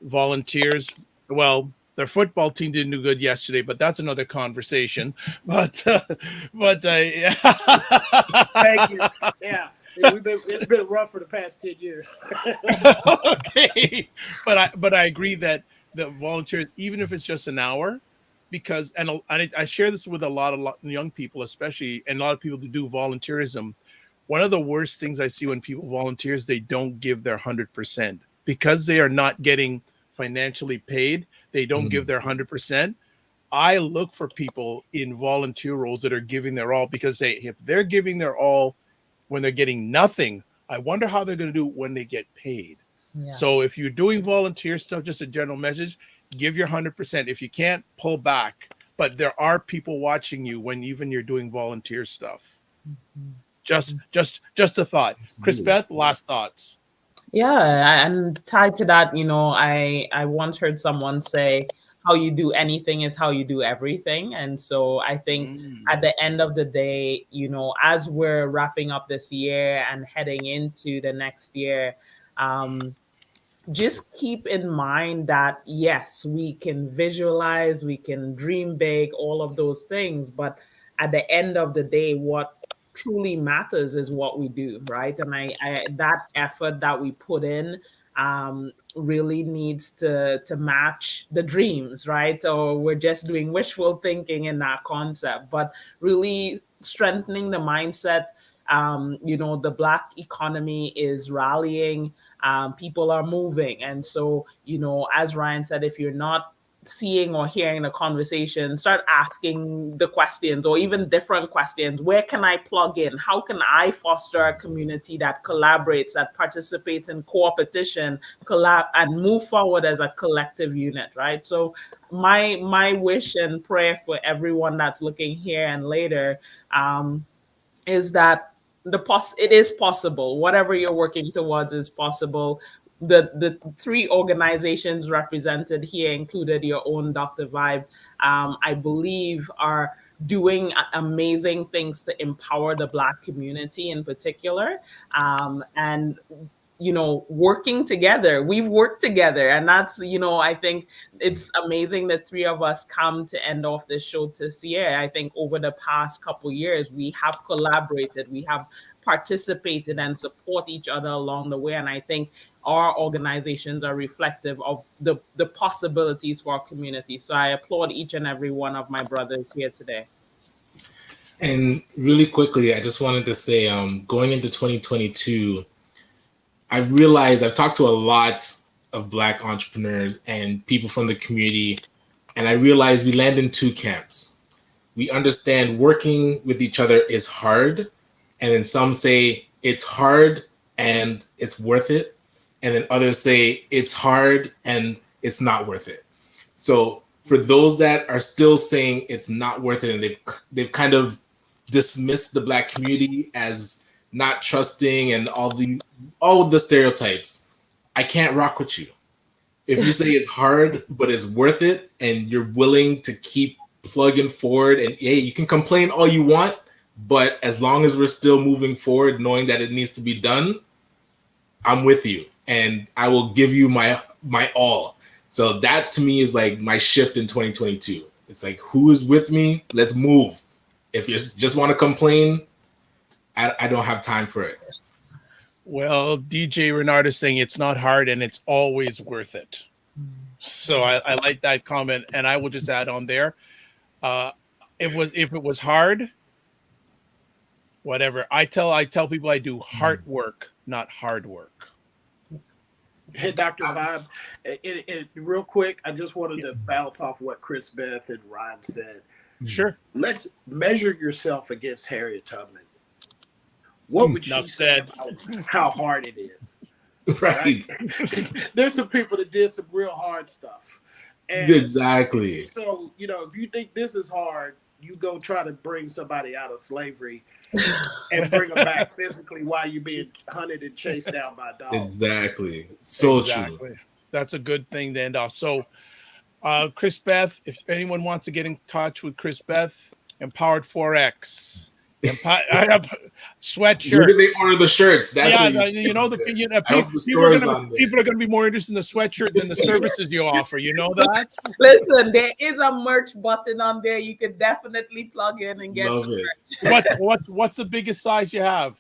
volunteers, well, their football team didn't do good yesterday, but that's another conversation. But yeah. Thank you. Yeah, it's been rough for the past 10 years. Okay, but I agree that the volunteers, even if it's just an hour, because I share this with a lot of young people, especially, and a lot of people who do volunteerism. One of the worst things I see when people volunteers, they don't give their 100% because they are not getting financially paid. They don't give their 100%. I look for people in volunteer roles that are giving their all because if they're giving their all when they're getting nothing, I wonder how they're going to do when they get paid. Yeah. So if you're doing volunteer stuff, just a general message, give your 100%. If you can't, pull back. But there are people watching you when even you're doing volunteer stuff. Just a thought. Chris Beth, last thoughts. Yeah, and tied to that, I once heard someone say, how you do anything is how you do everything. And so I think at the end of the day, as we're wrapping up this year and heading into the next year, just keep in mind that yes, we can visualize, we can dream big, all of those things, but at the end of the day, what truly matters is what we do, right? And I that effort that we put in really needs to match the dreams, right? Or we're just doing wishful thinking in that concept, but really strengthening the mindset. The Black economy is rallying. People are moving. And so, as Ryan said, if you're not seeing or hearing the conversation, start asking the questions or even different questions. Where can I plug in? How can I foster a community that collaborates, that participates in co-opetition, and move forward as a collective unit, right? So my wish and prayer for everyone that's looking here and later is that it is possible. Whatever you're working towards is possible. The three organizations represented here, included your own Dr. Vibe, I believe are doing amazing things to empower the Black community in particular. And working together. We've worked together, and that's, I think it's amazing that three of us come to end off this show this year. I think over the past couple years, we have collaborated, we have participated and support each other along the way. And I think our organizations are reflective of the possibilities for our community. So I applaud each and every one of my brothers here today. And really quickly, I just wanted to say, going into 2022, I've realized I've talked to a lot of Black entrepreneurs and people from the community, and I realized we land in two camps. We understand working with each other is hard, and then some say it's hard and it's worth it, and then others say it's hard and it's not worth it. So for those that are still saying it's not worth it, and they've kind of dismissed the Black community as not trusting and all the stereotypes, I can't rock with you. If you say it's hard but it's worth it and you're willing to keep plugging forward, and hey, you can complain all you want, but as long as we're still moving forward knowing that it needs to be done, I'm with you and I will give you my all. So that to me is like my shift in 2022. It's like, who is with me? Let's move. If you just want to complain, I don't have time for it. Well, DJ Renard is saying it's not hard and it's always worth it. So I like that comment, and I will just add on there. If it was hard, whatever. I tell people I do hard work, not hard work. Hey, Dr. Vibe, real quick, I just wanted to bounce off what Chris Beth and Ryan said. Sure. Let's measure yourself against Harriet Tubman. What would she say about how hard it is? Right. There's some people that did some real hard stuff. And exactly. So, if you think this is hard, you go try to bring somebody out of slavery and bring them back physically while you're being hunted and chased down by dogs. Exactly. So true. That's a good thing to end off. So, Chris Beth, if anyone wants to get in touch with Chris Beth, Empowered Forex. Sweatshirt. Where do they order the shirts? That's people are going to be more interested in the sweatshirt than the services you offer. You know that? Listen, there is a merch button on there. You could definitely plug in and get some merch. What's the biggest size you have?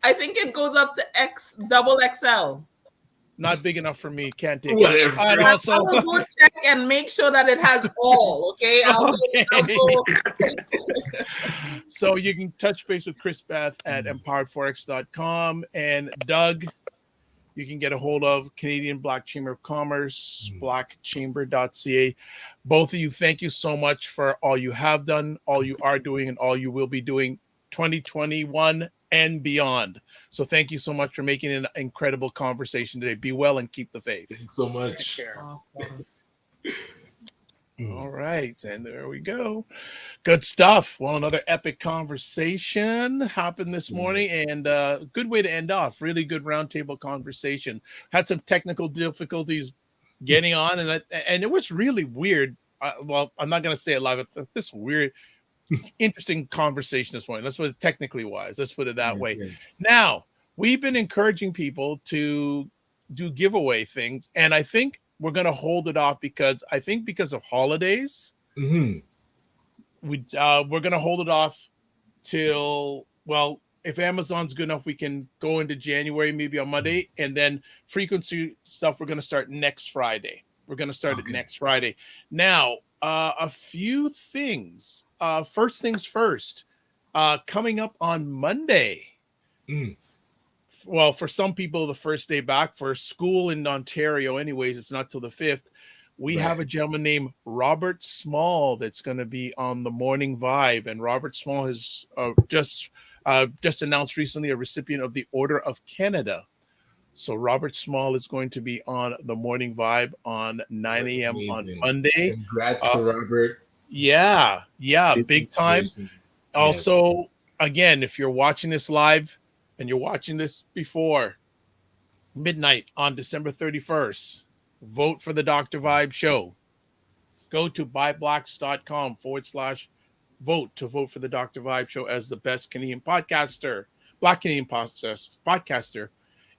I think it goes up to double XL. Not big enough for me. Can't take it. And also, I will go check and make sure that it has all. Okay. I'll go. So you can touch base with Chris Beth at empoweredforex.com, and Doug, you can get a hold of Canadian Black Chamber of Commerce, blackchamber.ca. Both of you, thank you so much for all you have done, all you are doing, and all you will be doing 2021 and beyond. So thank you so much for making an incredible conversation today. Be well and keep the faith. Thanks so much. Awesome. All right. And there we go. Good stuff. Well, another epic conversation happened this morning, and a good way to end off. Really good roundtable conversation. Had some technical difficulties getting on, and it was really weird. Well, I'm not going to say it live. This weird, interesting conversation this morning. Let's put it technically wise. Let's put it that way. Yes. Now, we've been encouraging people to do giveaway things, and I think we're going to hold it off because of holidays, Mm-hmm. we're going to hold it off till, well, if Amazon's good enough, we can go into January, maybe on Monday, and then frequency stuff we're going to start next Friday. We're going to start it next Friday. Now, a few things. First things first. Coming up on Monday. Mm. Well, for some people, the first day back. For school in Ontario, anyways, it's not till the 5th. We have a gentleman named Robert Small that's going to be on the Morning Vibe, and Robert Small has just announced recently a recipient of the Order of Canada. So Robert Small is going to be on the Morning Vibe on 9 a.m. on Monday. Congrats to Robert. Yeah, big time. Also, again, if you're watching this live and you're watching this before midnight on December 31st, vote for the Dr. Vibe show. Go to buyblacks.com/vote to vote for the Dr. Vibe show as the best Canadian podcaster, Black Canadian podcaster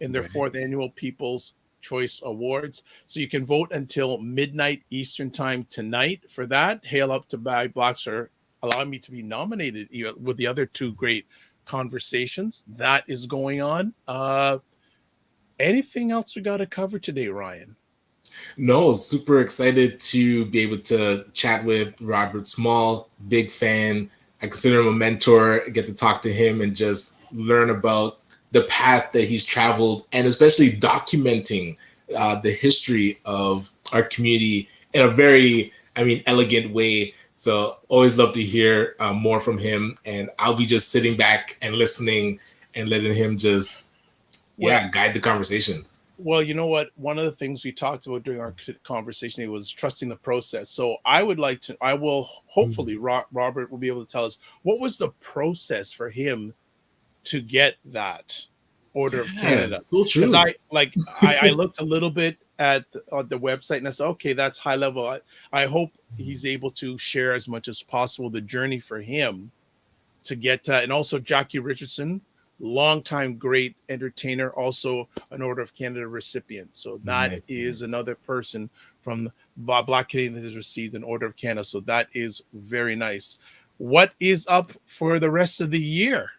in their 4th annual People's Choice Awards. So you can vote until midnight Eastern time tonight for that. Hail up to Buy Blacks for allowing me to be nominated with the other 2 great conversations that is going on. Anything else we got to cover today, Ryan? No, super excited to be able to chat with Robert Small. Big fan. I consider him a mentor. I get to talk to him and just learn about the path that he's traveled, and especially documenting the history of our community in a very, elegant way. So always love to hear more from him, and I'll be just sitting back and listening and letting him just guide the conversation. Well, you know what? One of the things we talked about during our conversation was trusting the process. So I will hopefully Robert will be able to tell us what was the process for him to get that Order of Canada. So true. Because I looked a little bit at the website and I said, okay, that's high level. I hope he's able to share as much as possible the journey for him to get that. And also Jackie Richardson, longtime great entertainer, also an Order of Canada recipient. So that is another person from Black Canadian that has received an Order of Canada. So that is very nice. What is up for the rest of the year?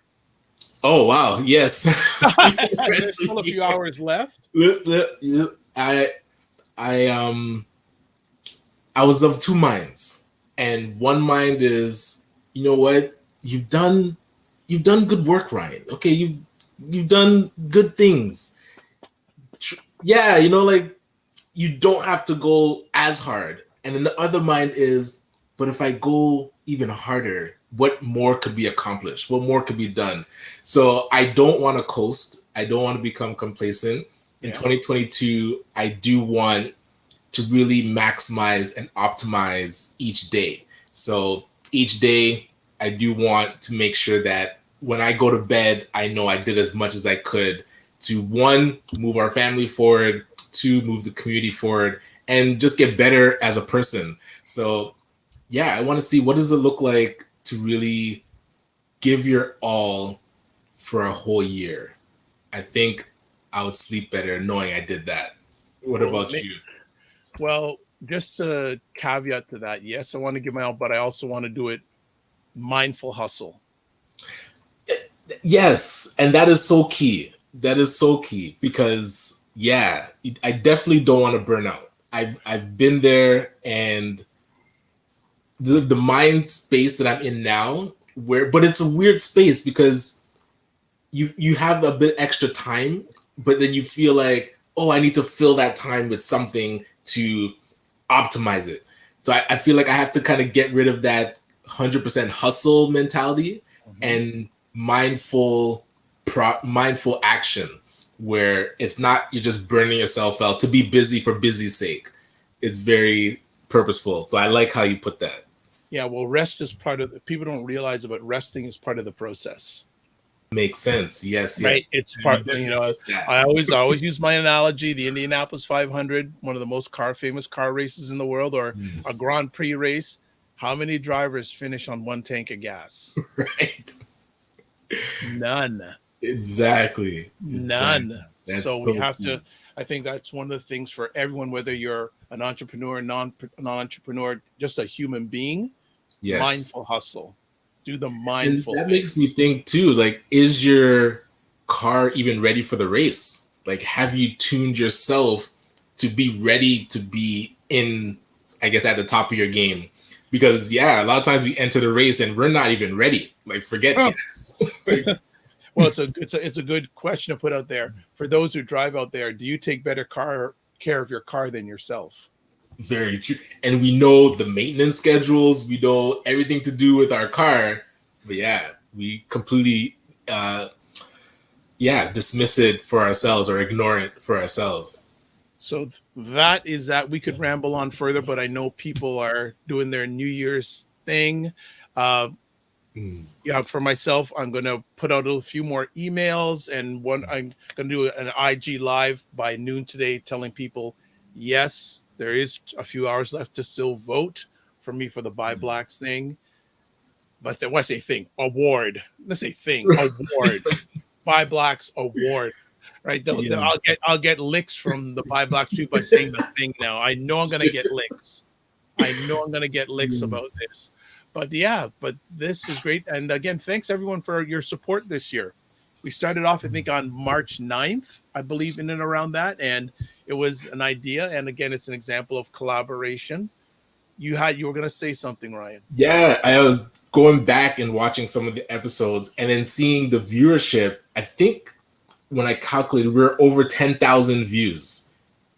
Oh wow! Yes, there's still a few hours left. I was of 2 minds, and one mind is, you know what, you've done good work, Ryan. Okay, you've done good things. Yeah, you don't have to go as hard. And then the other mind is, but if I go even harder, what more could be accomplished? What more could be done? So I don't want to coast. I don't want to become complacent. In 2022, I do want to really maximize and optimize each day. So each day, I do want to make sure that when I go to bed, I know I did as much as I could to, 1, move our family forward, 2, move the community forward, and just get better as a person. So I want to see, what does it look like to really give your all for a whole year. I think I would sleep better knowing I did that. What about you? Well, just a caveat to that. Yes, I want to give my all, but I also want to do it mindful hustle. Yes, and that is so key. That is so key because I definitely don't want to burn out. I've been there, and the mind space that I'm in now, but it's a weird space because you have a bit extra time, but then you feel like, oh, I need to fill that time with something to optimize it. So I feel like I have to kind of get rid of that 100% hustle mentality and mindful action, where it's not you're just burning yourself out to be busy for busy's sake. It's very purposeful. So I like how you put that. Yeah, well, rest is part of people don't realize it, but resting is part of the process. Makes sense. Yes, right? It's part, I always use my analogy, the Indianapolis 500, one of the most famous car races in the world, or a Grand Prix race. How many drivers finish on one tank of gas? Right. None. Exactly. None. That's So we so have cool. to, I think that's one of the things for everyone, whether you're an entrepreneur, non-entrepreneur, just a human being, Yes. mindful hustle. Do the And mindful that makes me things. think too, like, is your car even ready for the race? Like, have you tuned yourself to be ready to be in, I guess, at the top of your game? Because yeah, a lot of times we enter the race and we're not even ready. Like, forget Oh. gas. Well, it's a good question to put out there. For those who drive out there, do you take better care of your car than yourself? Very true. And we know the maintenance schedules, we know everything to do with our car. But yeah, we completely dismiss it for ourselves or ignore it for ourselves. So that is that. We could ramble on further, but I know people are doing their New Year's thing. Uh, yeah, for myself, I'm going to put out a few more emails, and I'm going to do an IG live by noon today, telling people, yes, there is a few hours left to still vote for me for the Buy Blacks thing. But when I say thing, award, let's say thing, award, Buy Blacks award. Right, Yeah. I'll get licks from the Buy Blacks people by saying the thing now. I know I'm gonna get licks. I know I'm gonna get licks about this. But yeah, but this is great. And again, thanks everyone for your support this year. We started off, I think, on March 9th, I believe, in and around that. And it was an idea. And again, it's an example of collaboration. You were gonna say something, Ryan. Yeah, I was going back and watching some of the episodes and then seeing the viewership. I think when I calculated, we're over 10,000 views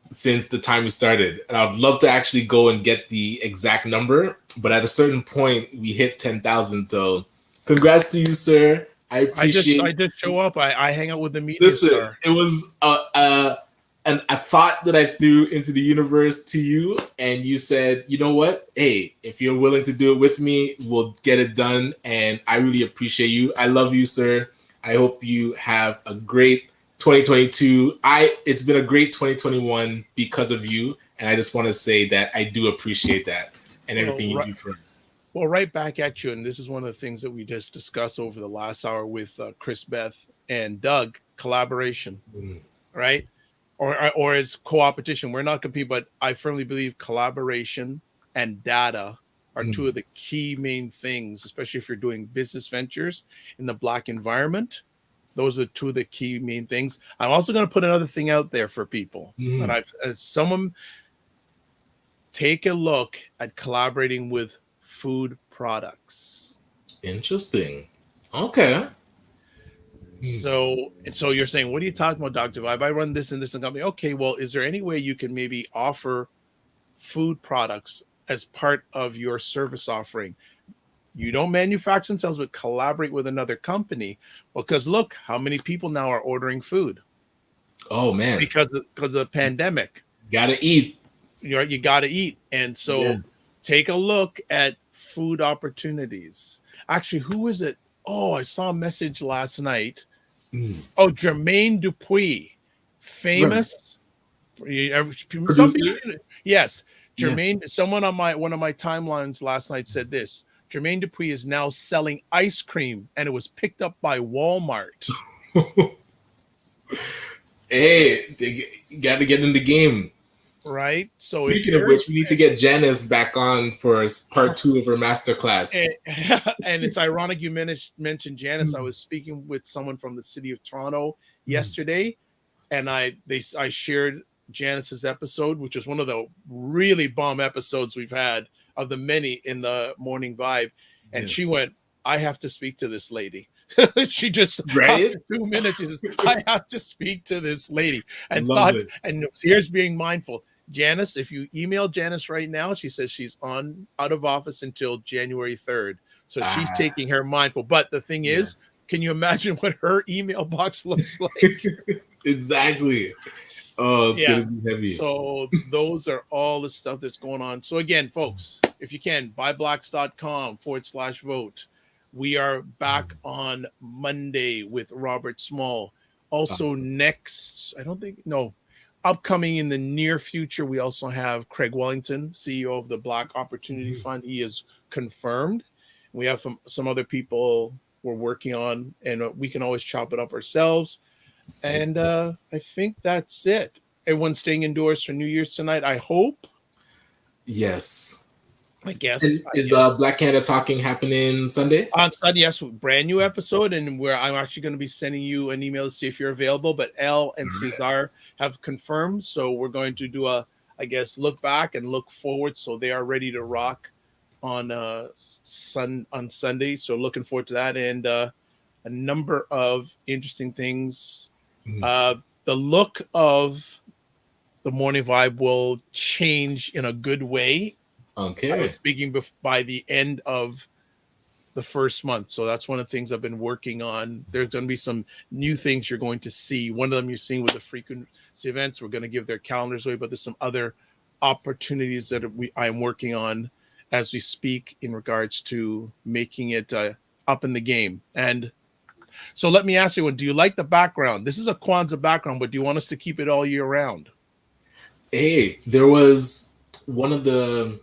since the time we started. And I'd love to actually go and get the exact number, but at a certain point, we hit 10,000. So congrats to you, sir. I appreciate I just show up. I hang out with the media Listen, star. it was a thought that I threw into the universe to you, and you said, you know what? Hey, if you're willing to do it with me, we'll get it done. And I really appreciate you. I love you, sir. I hope you have a great 2022. It's been a great 2021 because of you, and I just want to say that I do appreciate that and everything you do for us. Well, right back at you. And this is one of the things that we just discussed over the last hour with Chris, Beth, and Doug, collaboration, right? Or as co-opetition. We're not competing, but I firmly believe collaboration and data are two of the key main things, especially if you're doing business ventures in the Black environment. Those are two of the key main things. I'm also going to put another thing out there for people. And as someone, take a look at collaborating with food products. Interesting. Okay. So you're saying, what are you talking about, Dr. Vibe? I run this and this and company. Okay, well, is there any way you can maybe offer food products as part of your service offering? You don't manufacture themselves, but collaborate with another company. Because look, how many people now are ordering food? Oh man, because of the pandemic. Gotta eat. You got to eat, and so take a look at food opportunities. Actually, who is it? Oh, I saw a message last night. Oh, Jermaine Dupuis, famous. Yes, Jermaine. Yeah. Someone on one of my timelines last night said this. Jermaine Dupuis is now selling ice cream, and it was picked up by Walmart. Hey, you got to get in the game. Right. So speaking of which, we need to get Janice back on for part 2 of her masterclass. And it's ironic you mentioned Janice. I was speaking with someone from the city of Toronto yesterday, and I shared Janice's episode, which was one of the really bomb episodes we've had of the many in the Morning Vibe. And she went, I have to speak to this lady. She just after 2 minutes, she says, I have to speak to this lady. And and here's being mindful. Janice, if you email Janice right now, she says she's out of office until January 3rd. So she's taking her mindful. But the thing is, can you imagine what her email box looks like? Exactly. Oh, it's going to be heavy. So those are all the stuff that's going on. So again, folks, if you can, buyblacks.com/vote. We are back on Monday with Robert Small. Also Awesome. next, I don't think, no, upcoming in the near future, we also have Craig Wellington, CEO of the Black Opportunity Fund. He is confirmed. We have some other people we're working on, and we can always chop it up ourselves. And I think that's it. Everyone's staying indoors for New Year's tonight, I hope. Yes. I guess. And is Black Canada Talking happening Sunday? On Sunday, yes, brand new episode, and where I'm actually going to be sending you an email to see if you're available. But Elle and Cesar have confirmed, so we're going to do a, I guess, look back and look forward. So they are ready to rock on Sunday. So looking forward to that, and a number of interesting things. The look of the Morning Vibe will change in a good way. Okay. Speaking by the end of the first month. So that's one of the things I've been working on. There's going to be some new things you're going to see. One of them you're seeing with the frequency events. We're going to give their calendars away, but there's some other opportunities that I'm working on as we speak in regards to making it up in the game. And so let me ask you one, do you like the background? This is a Kwanzaa background, but do you want us to keep it all year round? Hey, there was one of the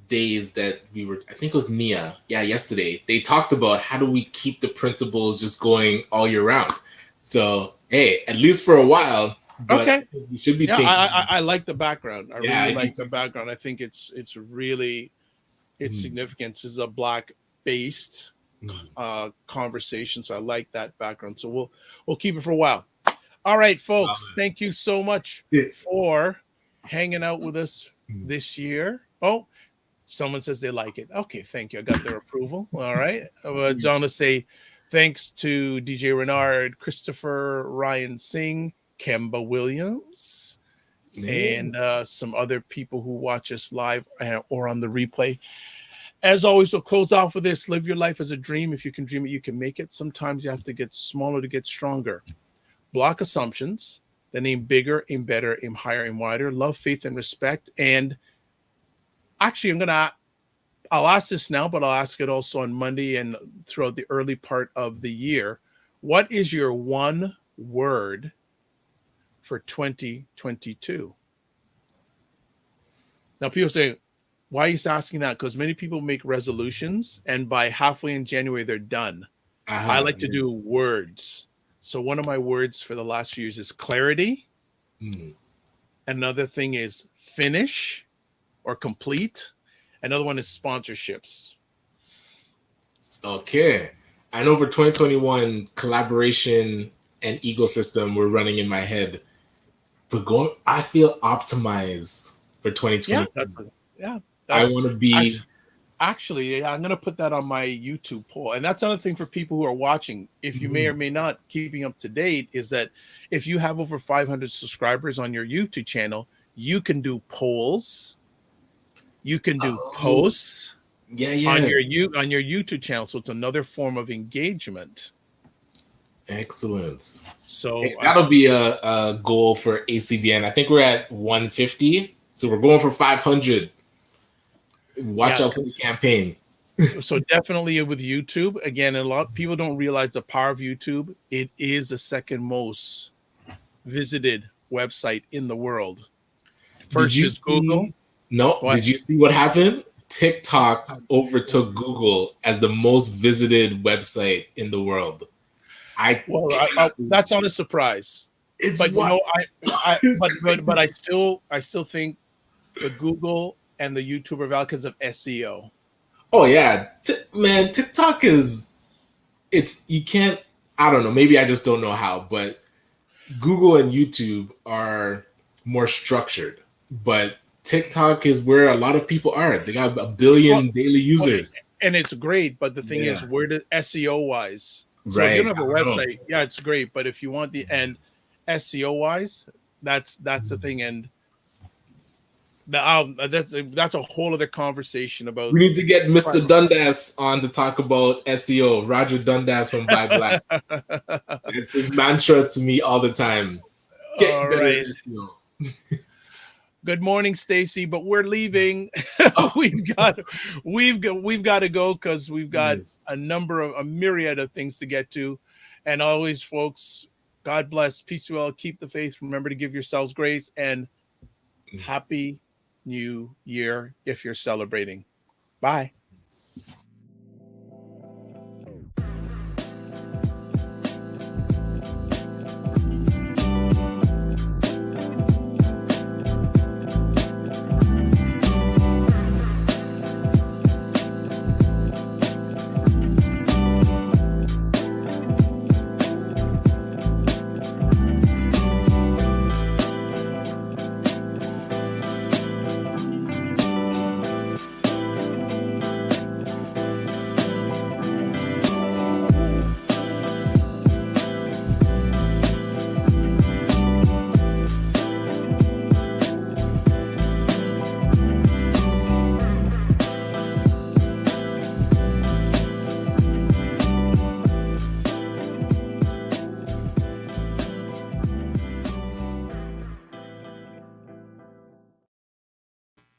days that we were, I think it was Nia, yesterday, they talked about how do we keep the principles just going all year round. So hey, at least for a while. But okay, we should be thinking. I like the background. I really like the background. I think it's really significant. This is a Black based conversation, so I like that background. So we'll keep it for a while. All right, folks, thank you so much for hanging out with us this year. Oh, someone says they like it. Okay, thank you. I got their approval. All right. John will say thanks to DJ Renard, Christopher, Ryan Singh, Kemba Williams, and some other people who watch us live or on the replay. As always, we'll close off with this. Live your life as a dream. If you can dream it, you can make it. Sometimes you have to get smaller to get stronger. Block assumptions. Then aim bigger, aim better, aim higher, aim wider. Love, faith, and respect. And actually, I'll ask this now, but I'll ask it also on Monday and throughout the early part of the year. What is your one word for 2022? Now, people say, why are you asking that? Because many people make resolutions, and by halfway in January, they're done. I like to do words. So one of my words for the last few years is clarity. Another thing is finish or complete. Another one is sponsorships. Okay. I know for 2021, collaboration and ecosystem were running in my head. But I feel optimized for 2020. I want to be... Actually, I'm going to put that on my YouTube poll. And that's another thing for people who are watching. If you may or may not keeping up to date, is that if you have over 500 subscribers on your YouTube channel, you can do polls. You can do posts on your YouTube channel. So it's another form of engagement. Excellent. So that'll be a goal for ACBN. I think we're at 150. So we're going for 500. Watch out for the campaign. So definitely with YouTube, again, a lot of people don't realize the power of YouTube. It is the second most visited website in the world. First is Google. Did you see what happened? TikTok overtook Google as the most visited website in the world. That's not a surprise. But I still think the Google and the YouTube are valid because of SEO. Oh yeah, man, TikTok you can't. I don't know. Maybe I just don't know how, but Google and YouTube are more structured, but TikTok is where a lot of people are. They got 1 billion daily users. And it's great, but the thing is, where the SEO wise? So if you don't have a website, it's great. But if you want the end SEO wise, that's the thing. And that's a whole other conversation about. We need to get Mr. Dundas on to talk about SEO. Roger Dundas from Buy Black. It's his mantra to me all the time. Get better SEO. Good morning, Stacy. But we're leaving. we've got to go because we've got Yes. a myriad of things to get to. And always, folks, God bless, peace to all, keep the faith. Remember to give yourselves grace, and happy New Year if you're celebrating. Bye.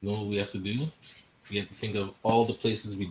You know what we have to do? We have to think of all the places we did